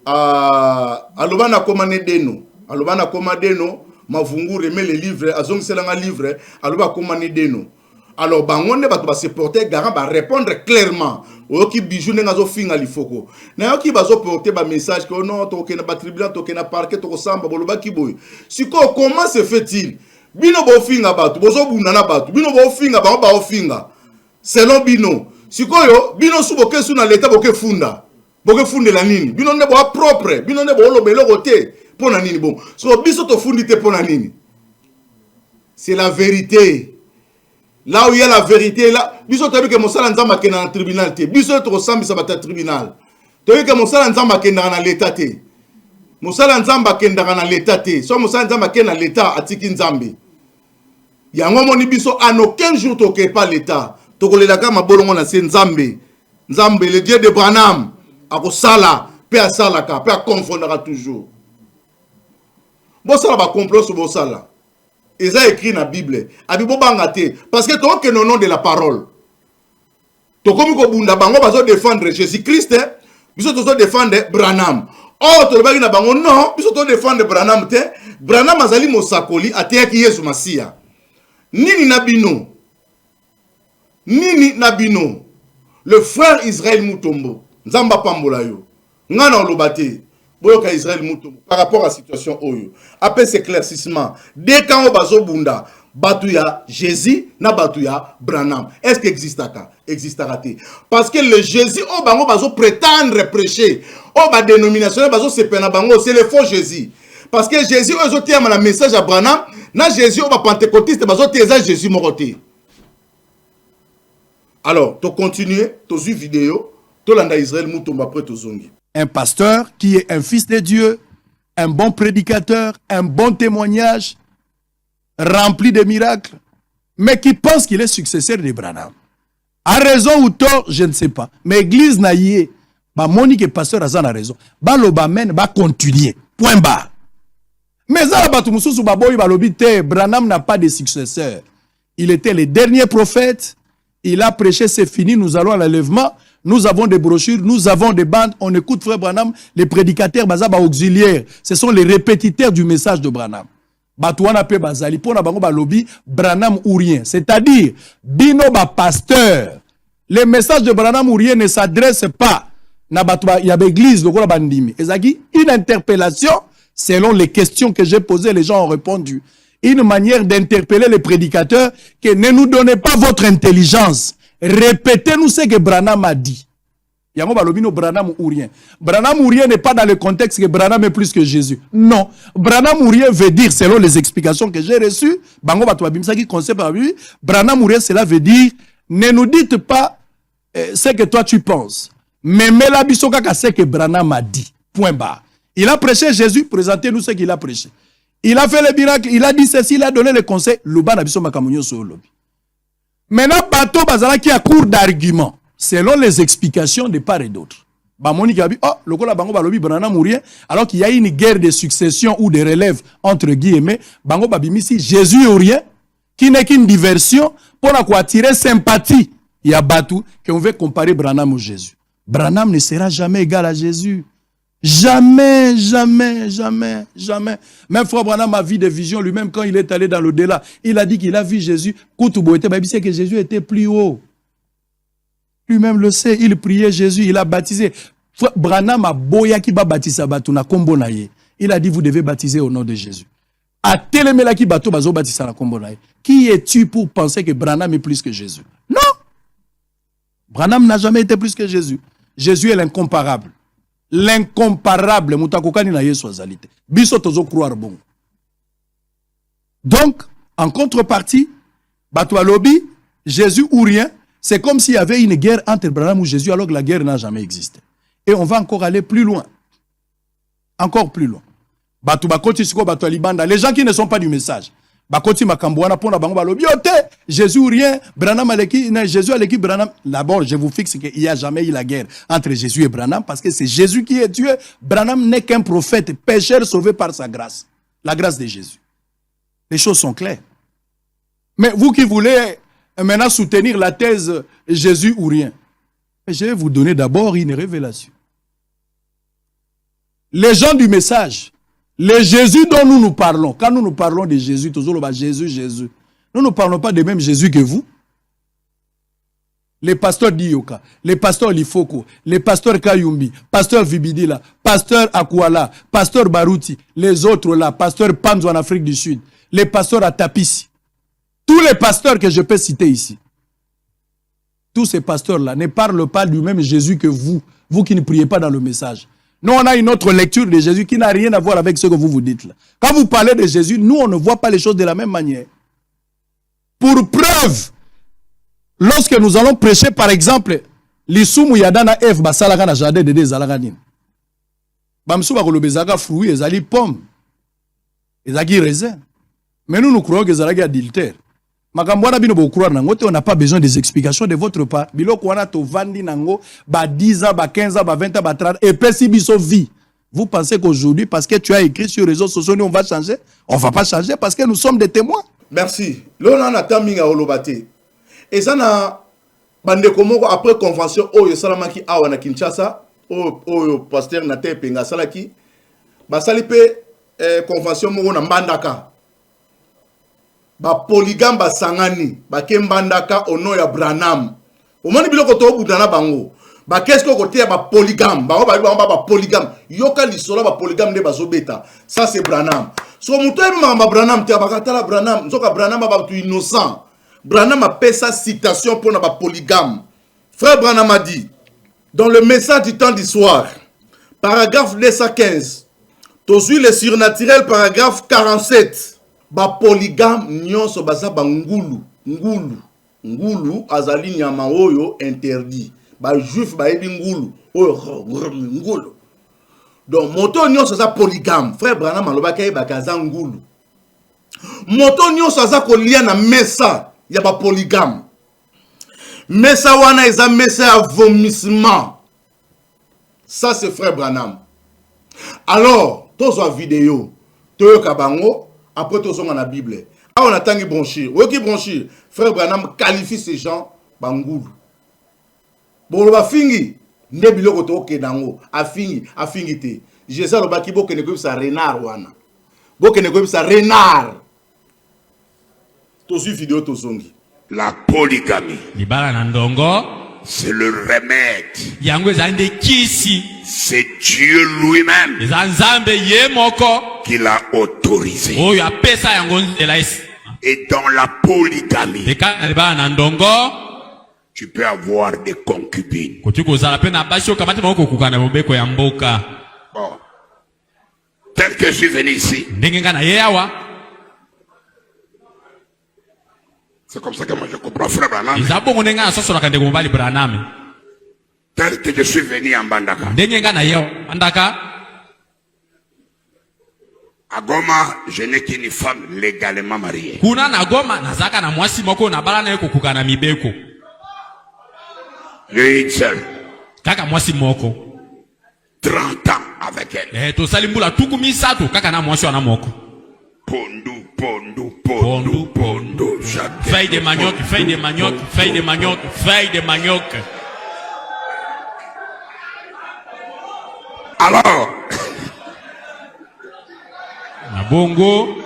aloba na komane deno. Aloba na komane deno, mavungu remet les livres, azong selanga livre, aloba komane deno. Alors bango ne batu ba se porter garant ba répondre clairement. Oki bijou nenga zo finga lifoko. Na yoki bazo porter ba message que non toke na ba tribunal toke na parquet toko samba boloba kiboy. Siko comment se fait-il? Bino bo finga batu, bozo buna na batu. Bino bo finga ba ba finga. Selon bino. Siko yo bino subo kesu na leta boke funda. Boke funde la nini? Bino ne bo propre, bino ne bo lobelo côté. Pona nini bon. So biso to fundi te pona nini? C'est la vérité. Là où il y a la vérité, là, biso tabi que Moussala Nzamba kena dans le tribunal te. Biso to sambi sa bata tribunal. Tabi que Moussala Nzamba kena dans l'état te. Moussala Nzamba kena dans l'état te. So Moussala Nzamba kena dans l'état atiki Nzambi. Yango moni biso en aucun jour toke pas l'état. Tokolela ka mabolongo na se Nzambe. Nzambe le Dieu de Branham. Ako sala, pe a sala ka, pe a confondra toujours. Bo sala ba complot sur bo sala. Et ça écrit dans la Bible. Abibo bangate. Parce que toi, que le nom de la parole. To comme ko bunda bango bazo défendre Jésus-Christ, biso to défendre Branham. Oh, to bagi na bango non, biso to défendre Branham te. Branham azali mosakoli ateyaki Yesu Masia. Nini nabino. Nini nabino. Le frère Israël Mutombo. Nzamba pambola yo. Ngana olobate. Boyoka Israël Mutombo. Par rapport à la situation oyo. Après cet éclaircissement. Dès quand on bazo bunda. Batouya Jésus na batouya Branham. Est-ce qu'il existe à existe-t-il? Parce que le Jésus au bango bazo prétendre prêcher. Au ba dénomination bazo se pena bango c'est le faux Jésus. Parce que Jésus ozo tient le message à Branham, na Jésus au ba pentecôtiste bazo tient Jésus moroté. Alors, tu continues, tu as vu vidéo, tu l'as Israël Mutombo après tu zongi. Un pasteur qui est un fils de Dieu, un bon prédicateur, un bon témoignage, rempli de miracles, mais qui pense qu'il est successeur de Branham. A raison ou tort, je ne sais pas. Mais l'église n'a yé, bah Monique pasteur a raison. Bah l'obamen va continuer. Point barre. Mais ça bah tout mususu bah boy bah l'obité, Branham n'a pas de successeur. Il était le dernier prophète. Il a prêché, c'est fini. Nous allons à l'enlèvement. Nous avons des brochures, nous avons des bandes. On écoute frère Branham, les prédicateurs bazaba auxiliaires. Ce sont les répétiteurs du message de Branham. Batouana pe bazali pour na bango ba lobby Branham ou rien, c'est-à-dire bino ba pasteur. Les messages de Branham ou rien ne s'adressent pas na batouba y a l'église lokola bandimi. Ezaki une interpellation selon les questions que j'ai posées, les gens ont répondu. Une manière d'interpeller les prédicateurs que ne nous donnez pas votre intelligence. Répétez-nous ce que Branham a dit. Yango balobino Branham ou rien. Branham ou rien n'est pas dans le contexte que Branham est plus que Jésus. Non. Branham ou rien veut dire, selon les explications que j'ai reçues, Bango Batouabimsa qui conseille par lui, Branham ou rien, cela veut dire, ne nous dites pas ce que toi tu penses. Mais Mela Bissokaka c'est que Branham a dit. Point barre. Il a prêché Jésus, présentez-nous ce qu'il a prêché. Il a fait le miracle, il a dit ceci, il a donné le conseil. Luba Nabiso Makamunyo sur le lobby. Maintenant, Bato Bazala qui a cours d'argument. Selon les explications de part et d'autre. Bamoni Gabi, oh, le Kola Bango Balobi Branham ou rien, alors qu'il y a une guerre de succession ou de relève entre guillemets, Bango Babimisi, Jésus ou rien, qui n'est qu'une diversion pour attirer sympathie. Il y a Batou qu'on veut comparer Branham au Jésus. Branham ne sera jamais égal à Jésus. Jamais, jamais, jamais, jamais. Même frère Branham a vu des visions lui-même quand il est allé dans l'au-delà. Il a dit qu'il a vu Jésus. Koutoubo était, c'est que Jésus était plus haut. Lui-même le sait, il priait Jésus, il a baptisé. Branham a boya qui va baptiser Batuna kombo na ye. Il a dit vous devez baptiser au nom de Jésus. A telemela qui bato bazo baptiser na kombo na ye. Qui es-tu pour penser que Branham est plus que Jésus? Non. Branham n'a jamais été plus que Jésus. Jésus est l'incomparable. L'incomparable mutakokani na Yesu azalite. Biso tozo croire bon. Donc, en contrepartie, bato alobi Jésus ou rien. C'est comme s'il y avait une guerre entre Branham ou Jésus alors que la guerre n'a jamais existé. Et on va encore aller plus loin. Encore plus loin. Les gens qui ne sont pas du message. Jésus ou rien, Branham aleki, Jésus aleki Branham. D'abord, je vous fixe qu'il n'y a jamais eu la guerre entre Jésus et Branham parce que c'est Jésus qui est Dieu. Branham n'est qu'un prophète, pécheur sauvé par sa grâce. La grâce de Jésus. Les choses sont claires. Mais vous qui voulez maintenant soutenir la thèse Jésus ou rien. Je vais vous donner d'abord une révélation. Les gens du message, les Jésus dont nous parlons, quand nous parlons de Jésus, toujours Jésus, Jésus, nous ne parlons pas du même Jésus que vous. Les pasteurs d'Ioka, les pasteurs Lifoko, les pasteurs Kayumbi, pasteur Vibidila, pasteur Akwala, pasteur Barouti, les autres là, pasteur Panzo en Afrique du Sud, les pasteurs à Tapisi. Tous les pasteurs que je peux citer ici, tous ces pasteurs-là ne parlent pas du même Jésus que vous, vous qui ne priez pas dans le message. Nous, on a une autre lecture de Jésus qui n'a rien à voir avec ce que vous vous dites là. Quand vous parlez de Jésus, nous, on ne voit pas les choses de la même manière. Pour preuve, lorsque nous allons prêcher, par exemple, l'Issoumu Yadana Eve Basalaka na jardin de Dezalaganin. Bamsou Bakolobezaka fruits, ezali pomme, ezali raisin. Mais nous, nous croyons que ezali adultère. On n'a pas besoin des explications de votre part. Biloko wana to vandi nango ba 10 ans, ba 15 ans, ba 20 ans, ba 30 et puis si biso vie. Vous pensez qu'aujourd'hui parce que tu as écrit sur les réseaux sociaux on va changer? On va pas changer parce que nous sommes des témoins. Merci. Là, on a taming à Olobate. Et ça, na bande komoko après convention, Oyo Salamaki Awa na Kinshasa, Oyo pasteur Nate Penga Salaki, Basalipe convention moko na Mbandaka. Ba polygame ba sangani, ba kembandaka ono ya Branham. Omoni biloko to budana bango. Ba qu'est-ce que côté ba polygame, ba polygame. Yoka lisola ba polygame de bazobeta. Ça c'est Branham. So muto mamba Branham te bakatala Branham, nzoka Branham ba tu innocent. Branham a fait sa citation pour la polygame. Frère Branham a dit dans le message du temps du soir, paragraphe 215, Tozui le surnaturel, paragraphe 47, ba polygame nyonso baza ba ngulu azali nyama oyo interdit. Ba juif ba ebi ngulu oyo ngulu. Donc moto nyonso za polygame, frère Branham alobaka ba kaza ngulu. Moto nyonso za kolia na mesa ya ba polygame. Mesa wana eza mesa ya vomissement. Ça c'est frère Branham. Alors, tozo vidéo, toyoka bango, après tozo na Bible. Ah on attend qui bronchir. Oki bronchir. Frère Branham qualifie ces gens bangulu. Bon ba fingi, nde biloko to ke dango, afingi te. Jésus lo baki bo ke ne ko sa renard wana. Bo ke ne ko sa renard. Tozo vidéo tozongi. La polygamie. Libala na ndongo. C'est le remède. Yango ezande kisi. C'est Dieu lui-même qui l'a autorisé. Et dans la polygamie, tu peux avoir des concubines. Bon. Tel que je suis venu ici, c'est comme ça que moi je comprends frère Branham. Tel que je suis venu en Mbandaka. À Goma, je n'ai qu'une femme légalement mariée. J'ai une seule. 30 ans avec elle. Pondu. Feuille de manioc. Alors, Nabongo,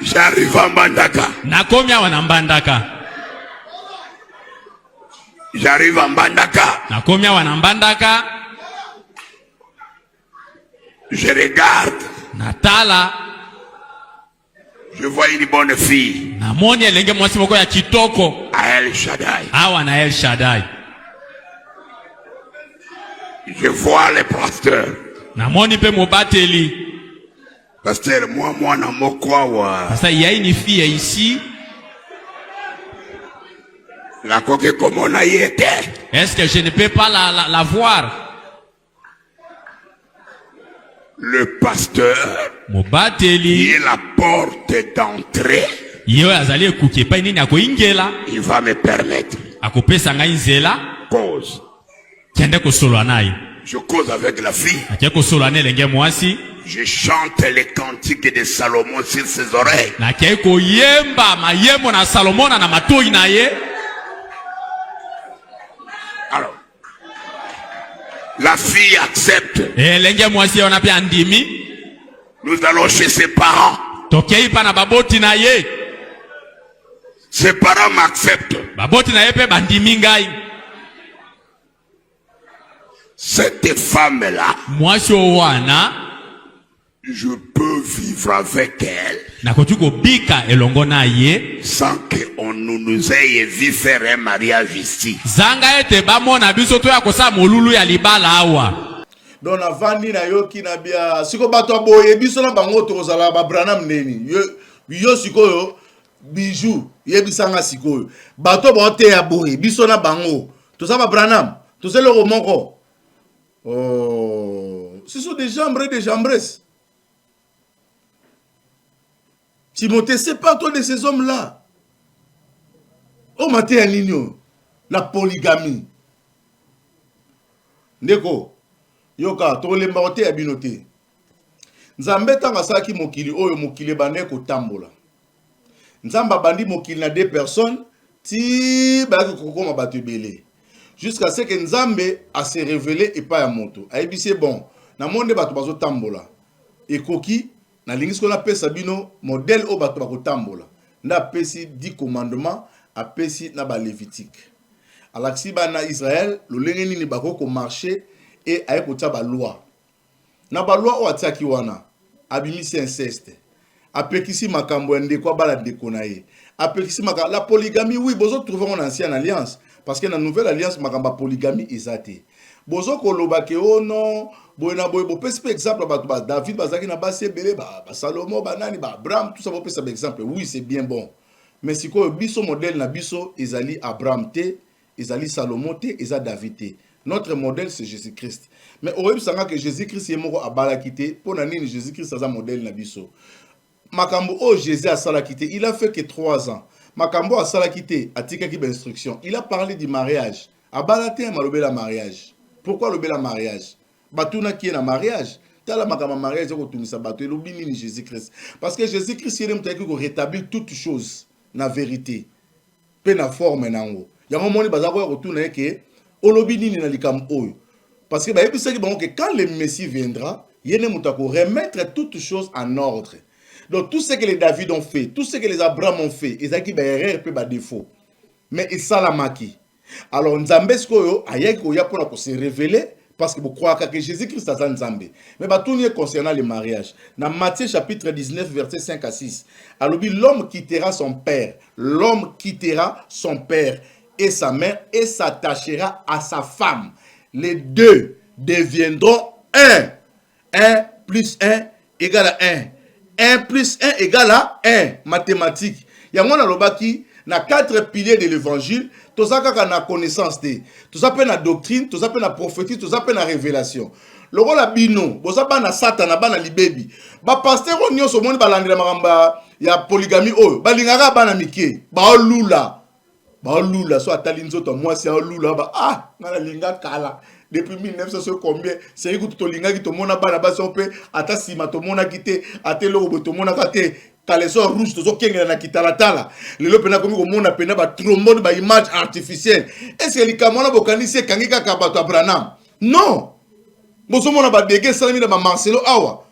j'arrive à Mbandaka. Nakomia wana Mbandaka. J'arrive à Mbandaka. Nakomia wana Mbandaka. Je regarde. Natala. Je vois une bonne fille. Namoni elenge mwasi moko ya kitoko. À El Shaddai. Awa na El Shaddai. Je vois les pasteurs. Namoni pe mobateli. Pasteur, moi na mokwawa. Pasteur, il y a une fille ici. La coque comme on a y été. Est-ce que je ne peux pas la voir? Le pasteur mobateli qui est la porte d'entrée. Il va me permettre. Cause. Je cause avec la fille. Je chante les cantiques de Salomon sur ses oreilles. Alors, la fille accepte. Nous allons chez ses parents. Ses parents m'acceptent. Cette femme-là, je peux vivre avec elle sans qu'on nous ait vu faire un mariage ici. Donc avandi na yo ki na bia siko bato boye biso na bango tozala ba Branham neni yo sikoyo bijou yebisanga sikoyo bato bote ya boye biso na bango tozala ba Branham tozela ko moko. Oh, ce sont des jambres et des jambresses. Timothée, sépare-toi de ces hommes-là. Oh, maté Nino, la polygamie. Ndeko, yoka, tolemba ote abinote. Nzambe tanga saki mokili, oyo mokili bane ko tambola. Nzamba bandi mokili na 2 personnes ti ba ko ma batu belé jusqu'à ce que Nzambe a se révélé et pas à moto. Aibisi bon na monde batu bazo tambola et koki na lingis qu'on appelle sabino modèle au batu bako tambola na pesi 10 commandements a pesi na ba lévitique alaksi ba na Israël lo lengeni ni bako ko marcher et ay ko ta ba loi na ba loi o ataki wana abimisi inceste apekisi makambo ende kwa bala ndeko na ye apekisi makambo la polygamie oui bozo trouver en ancienne alliance parce que dans la nouvelle alliance makamba polygamie ezate bozo koloba ke oh non boyna boy bo pesi exemple ba David bazaki na basi belé ba Salomo banani ba Abraham tout ça bo pesi exemple oui c'est bien bon mais si ko biso modèle na biso ezali Abraham te ezali Salomo te eza David te notre modèle c'est Jésus-Christ mais au sanga que Jésus-Christ yemoko abala kité pona nini Jésus-Christ aza modèle na biso makambo o Jésus a sala kité il a fait que 3 ans makambo a sala kité atika ki instruction il a parlé du mariage abala te malobe la mariage pourquoi lobe la mariage batuna qui est na mariage tala makama mariage ko tunisa batu lobi nini Jésus-Christ parce que Jésus-Christ il aime ko rétablir toutes choses na vérité pe na forme nango yango moni bazako ko tuna ke olobi nini na likam oyo parce que ba yebisa ki que quand le Messie viendra yene mutako remettre toutes choses en ordre. Donc tout ce que les David ont fait, tout ce que les Abraham ont fait, ils ont qui erreur peut ba défaut. Mais ils salamaki. Alors Nzambe skoyo ayek ko ya pour se révéler parce que vous croyez que Jésus-Christ est Nzambe. Mais ba tout nie concernant le mariage. Dans Matthieu chapitre 19 verset 5 à 6. Alors l'homme quittera son père, l'homme quittera son père et sa mère et s'attachera à sa femme. Les deux deviendront un. 1 plus 1 égale à 1. 1 plus 1 égale à 1. Mathématiques. Il y a un lobaki, na 4 piliers de l'évangile, tout ça quand on a connaissance de, tout ça peut la doctrine, tout ça peut la prophétie, tout ça peut la révélation. Le rôle à bino, vous savez na satan, na libebi. Ba pasteur on y a so moni balandira maramba, ya polygamie oh, balingara bana mike, ba lula. Ba lula so atalinzo to moi c'est lula ba ah, na linga kala. Depuis 1900 combien c'est que tout linga qui to mona bana ba so pe ata sima to mona kite atelo bo to mona kate kaleso rouge to zo kenga na kitala tala lelo pena komi ko mona pena ba trombone ba image artificielle est-ce que likamona bokanisi kangika ka bato Abraham non bozo mona ba dege salami na ba Marcelo awa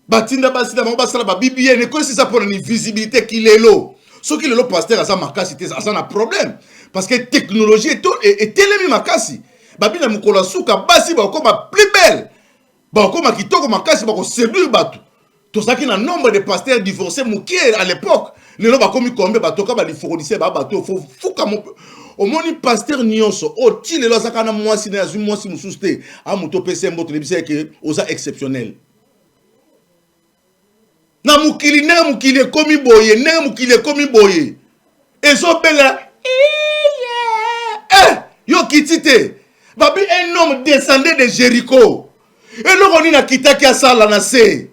batinda ba sida ba sala ba bibie ne ko si ça pour une visibilité qui lelo ce qui le pasteur a sa makasi te ça un problème parce que technologie est tellement makasi babina mukola suka basi ba ko ma plus belle ba ko ma kitoko makasi ba ko séduire batu tout ça qui na nombre de pasteurs divorcés mukier à l'époque le ba komi kombe ba toka ba li fournisseur ba batu fo fuka mo au moni pasteur nyonso o ti le lo sakana mwasi na azu mwasi mususte a muto pese mboto le bise que oza exceptionnel na mukili na mukili komi boye na mukili komi boye ezo bela yo kitite babi un homme descendait de Jéricho et le roni na kitaki asala na se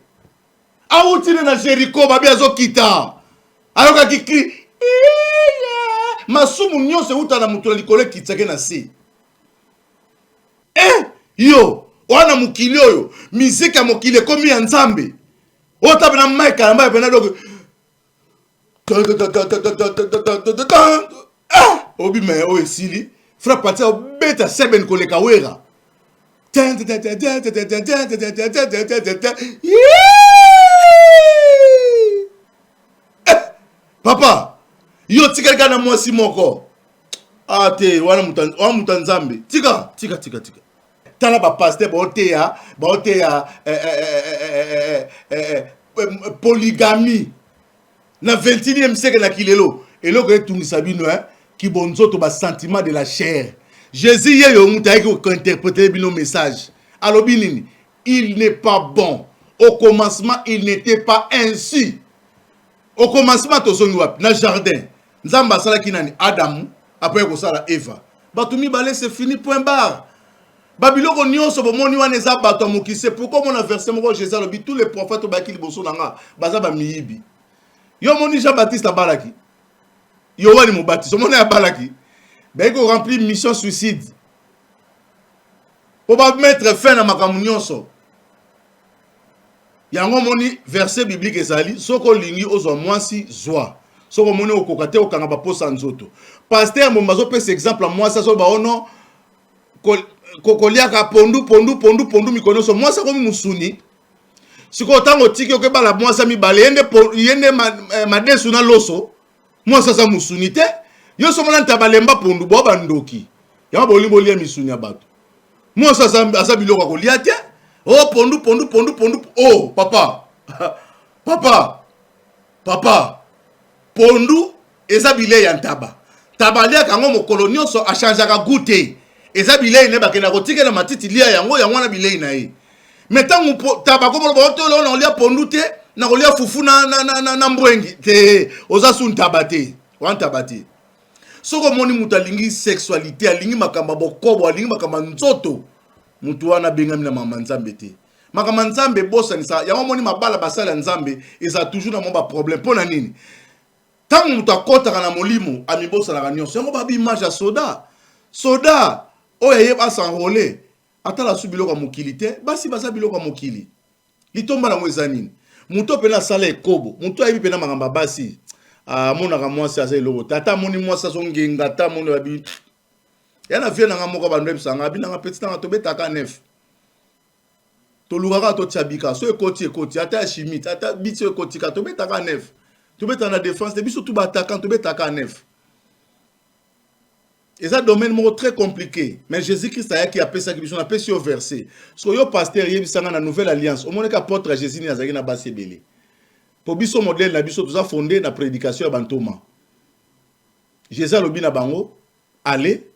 autine na Jéricho babi azo kita ayoka kikri masumu nyonso uta na mutu likolo kitake na se yo wana mukili oyo miziki ya mokili komi ya Nzambe ota bena maika mba bena dogo obi me o esili fra patia beta seben koleka wera papa yo tika na mwasi moko ate wana mutanzambe tika tala ba pasteur ba oteya polygamie na 21e siècle na kilelo eloko etungisa bino ki bonzoto ba sentiment de la chair Jésus yo muta ki ko interpréter bino message alobi nini il n'est pas bon au commencement il n'était pas ainsi au commencement to songi wapi na jardin nzamba sala kinani Adam après ko sala Eva batumi balé c'est fini point barre Babiloko nyonso bomoni wana eza bato mokise pourquoi mon verset moko Jésus lobi tous les prophètes baki liboso nanga baza ba miyibi yo moni Jean-Baptiste abalaki yo wani mobatiso moni abalaki ba ko remplir mission suicide pour ba mettre fin na makambo nyonso yango moni verset biblique ezali soko lingi ozwa mwasi zwa soko moni okokate okanga ba posa nzoto pasteur mombazo pesa exemple mwasi so baono kokoliaka pondu mikono so mwasi ko musuni siko tango tiki okebala mwasi mi bale yende madesu na loso mwasi sa musuni te yo so mona ntabalemba pondu bo bandoki ya boli ya misuni ya bato mwasi asa biloko kolia te. Oh, pondu. Oh, papa. Papa. Pondu, eza bile ya ntaba. Tabalia kango mokolo nyonso a changeaka goûter. Eza bile ne bakena kotike na matiti lia yango na bile na ye. Metango tabako bo tolo na lia pondu te, na lia fufu na mbwengi te. Oza sun tabate. Wan tabate. Soko moni mutalingi sexualité, alingi makamba bokobo, alingi makamba nzoto. Mutu wana benga mina mama nzambe te makama nzambe bosa nisa ya moni mabala basala nzambe eza toujours na momba problème pona nini tangu mutu akotaka na molimo amibosa la nyonso yango babi image ya soda oya ye ba s'enrôler atala su biloko mokili te basi basa biloko mokili litomba na mweza nini mutu pena sala ekobo mutu ayebi pena makamba basi monaka mwasi asa eloko tata moni mwasi so ngenga ta moni babi yana vie nanga moko ba ndeb sanga binanga petit tanga to betaka nef to lugaka to tchabika so ekoti ata chimie ata bitso ekoti ka to betaka nef to betana na défense de biso tout bataka to betaka nef et ça domaine moko très compliqué mais Jésus-Christ a qui appelle ça qui biso na pesi au verset so yo pasteur yebi sanga na nouvelle alliance au moneka apôtre Jésus ni azaki na basebele po biso modèle na biso tout ça fondé na prédication ya bantoma Jésus lobi na bango allez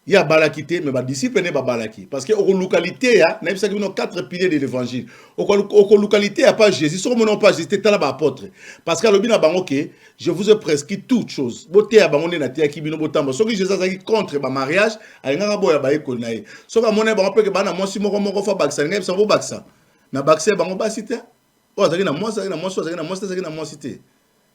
il y a balakité mais ba disciple ne ba balaki parce que au localité ya na bisa kino 4 piliers de l'évangile au localité ya pas Jésus so mon pas Jésus tala ba apôtre parce que lobi na bango que je vous ai prescrit toutes choses boté ya bango na tia ki bino botamba so que Jésus azaki contre ba mariage alinga boya ba ekol na ye so ka mona bango pe ke bana mosi moko fa baksa ngai bisa bo baksa na baksa bango basite o azaki na mosi te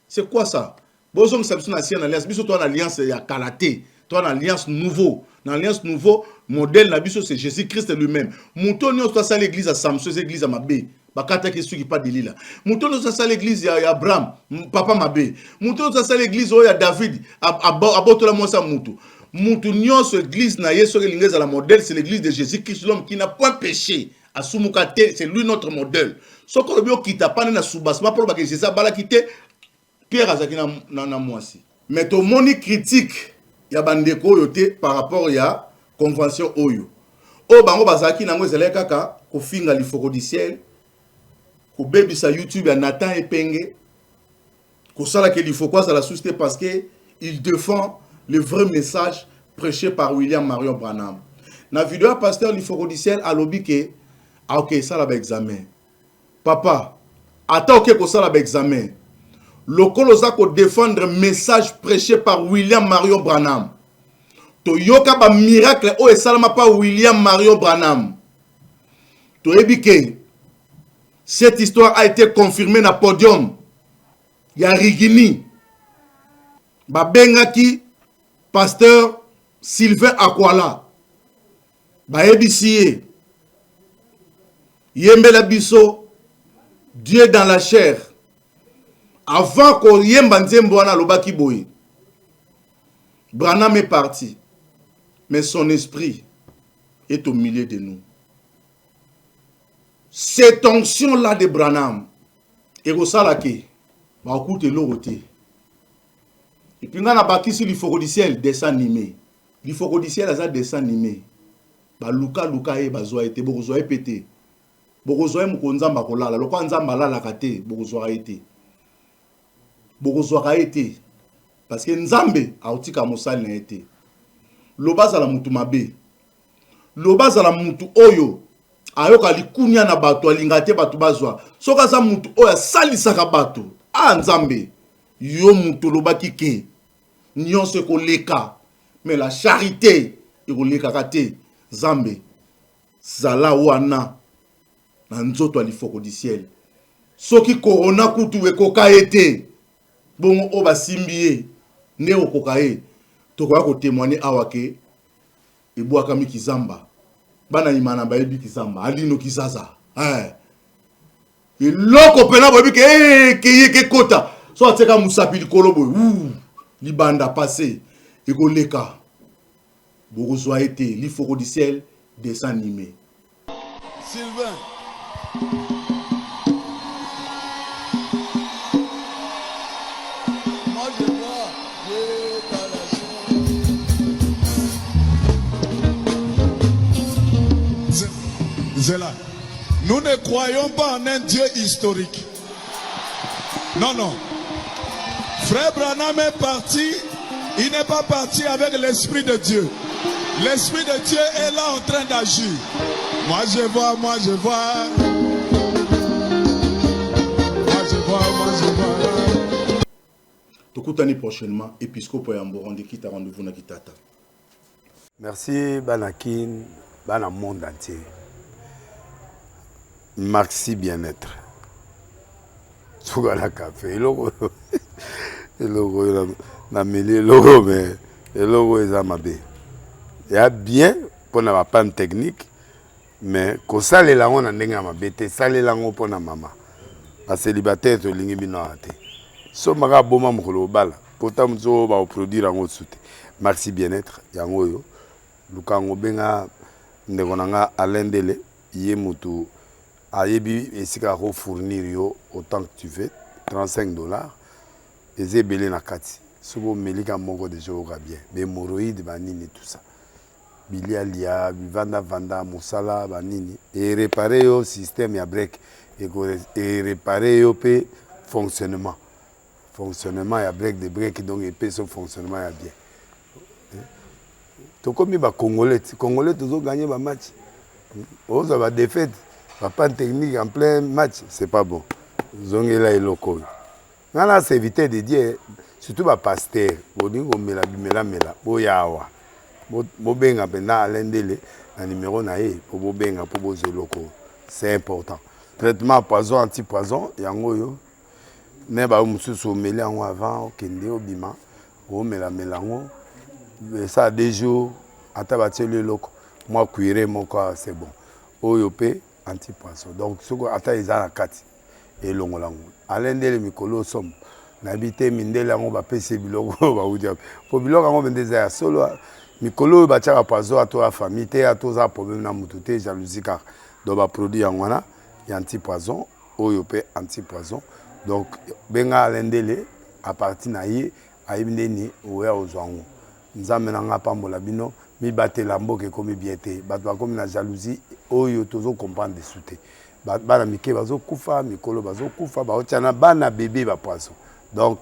c'est quoi ça bozo ngsabiso na sia na alliance biso to na alliance ya kalaté toi dans l'alliance nouveau modèle na biso c'est Jésus-Christ lui-même mouton nyonso sa l'église à Samson l'église à Mabé bakata ki suki pas delila mouton nyonso sa l'église ya Abraham papa Mabé mouton nyonso sa l'église ya David abotola mosa mutu nyonso église na yeso ke lingeza la modèle c'est l'église de Jésus-Christ l'homme qui n'a point péché asumuka te c'est lui notre modèle soko bio kita pana na subasma pour ba que Jésus bala kité Pierre azaki na mwasi mais to moni critique ya bandeko yote par rapport ya convention oyo o bango bazaki nango ezele kaka ko finga lifoko du ciel ko bebisa YouTube ya Nathan Epenge ko sala ke lifoko za la société parce que il défend le vrai message prêché par William Marion Branham na vidéo pasteur lifoko du ciel alobi ke OK sala ba examen papa ata OK ko sala ba examen lokolo za ko défendre message prêché par William Marion Branham to yoka ba miracle o esalama pa William Marion Branham to ebike cette histoire a été confirmée na podium ya Rigini ba bengaki pasteur Sylvain Akwala ba ebisiye yembela biso Dieu dans la chair. Avant qu'on yemba nzembo wana lobaki boye. Branham est parti. Mais son esprit est au milieu de nous. Cette onction-là de Branham, et au salake, va écouter l'oroté. Et puis, on a bâti sur l'ifoko du ciel, dessin animé. L'ifoko du ciel, a dessin animé. Ba luka e bazwa été, bokozwa pété. Bokozwa mukonzamba kolala, lokwa nzamba lala kate, bokozwa été. Bokozwa été. Parce que nzambe a otika mosali na été. Lobaza la mutu mabe. Lobaza la mutu oyo. Ayoka likunya na bato alingate bato bazwa. Soka za mutu oya salisaka bato. Ah nzambe. Yo mutu lobaki ke. Nyonse koleka. Mais la charité ikoleka kate. Zambe. Zala wana. Na nzoto alifoko du ciel. Soki corona kutu ekoka ete. Bon oba simbie. Ne okokae. Tokoya ko témoigner awake. Ebwaka mikizamba. Bana imana ba ebi kizamba. Alino kizaza. eloko pena bobi ke kota so ateka musapi likolo boy libanda passé ekoleka bokozwa été l'ifoko du ciel dessin animé. Sylvain. Moi je vois Zéla. Nous ne croyons pas en un Dieu historique. Non, non. Frère Branham est parti, il n'est pas parti avec l'Esprit de Dieu. L'Esprit de Dieu est là en train d'agir. Moi je vois. Moi je vois. Tokutani prochainement, épiscope Yamboronde qui t'a rendez-vous na Kitata. Merci Banakin, Bana monde entier. Merci bien-être. Sougala café, logo na mêlé logo mais logo est amabé. Il y a bien pour na panne technique mais ko sale la on ndenga mabete sale la ngo pour na mama. A célibataire to lingi bino ate. So maka boma mukolo bala. Pourtant zo ba produire ngo soute. Merci bien-être yango yo. Lukango benga ndekonanga alendele yé mutu ayebi esika ko fournir yo autant que tu veux $35 et belé na kati sobo melika moko de joga bien mais hémorroïdes banini tout ça bilialia vanda musala banini et réparer yo système ya break et réparer yo pe fonctionnement ya break de break donc et pe son fonctionnement ya bien to komi ba congolais toujours gagner ba match oza ba défaite pas technique en plein match, c'est pas bon. Zongela et loco. Nana c'est éviter de dire surtout ba pasteur, bodingo mela boyawa. Bobenga pena alendele na numéro na e pour bobenga pour bozo loco. C'est important. Traitement poison anti-poison yango yo. Ne ba mususu meli yango avant okende obima. O mela ngo. Ça 2 jours ata ba tele loco. Moi cuire mon corps c'est bon. Oyope anti-poisson. Donc, ce qu'on attend, ils ont la carte. Et l'on l'a. Alain de Mikolo somme. N'habite Mindele, on va payer Bilogo. Pour Bilogo, on va des solo. Mikolo, va tirer à poisson à toi, famille, à tous les problèmes, à moutoute, jalousie, car donc, va produire en wana, il y a anti-poison, oyope anti-poison. Donc, benga Alain Dele, à partir naïe, à Ibneni, ou à Ozwango. Nous amenons pas mon labino. Mi batte lambo ke komi biete batwa komi na jalousie oyo tozo comprendre de souté bana mike bazo kufa mikolo bazo kufa ba otana bana bébé ba poisson donc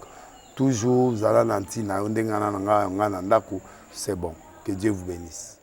toujours zala nanti na ndenga na nga ndako c'est bon que Dieu vous bénisse.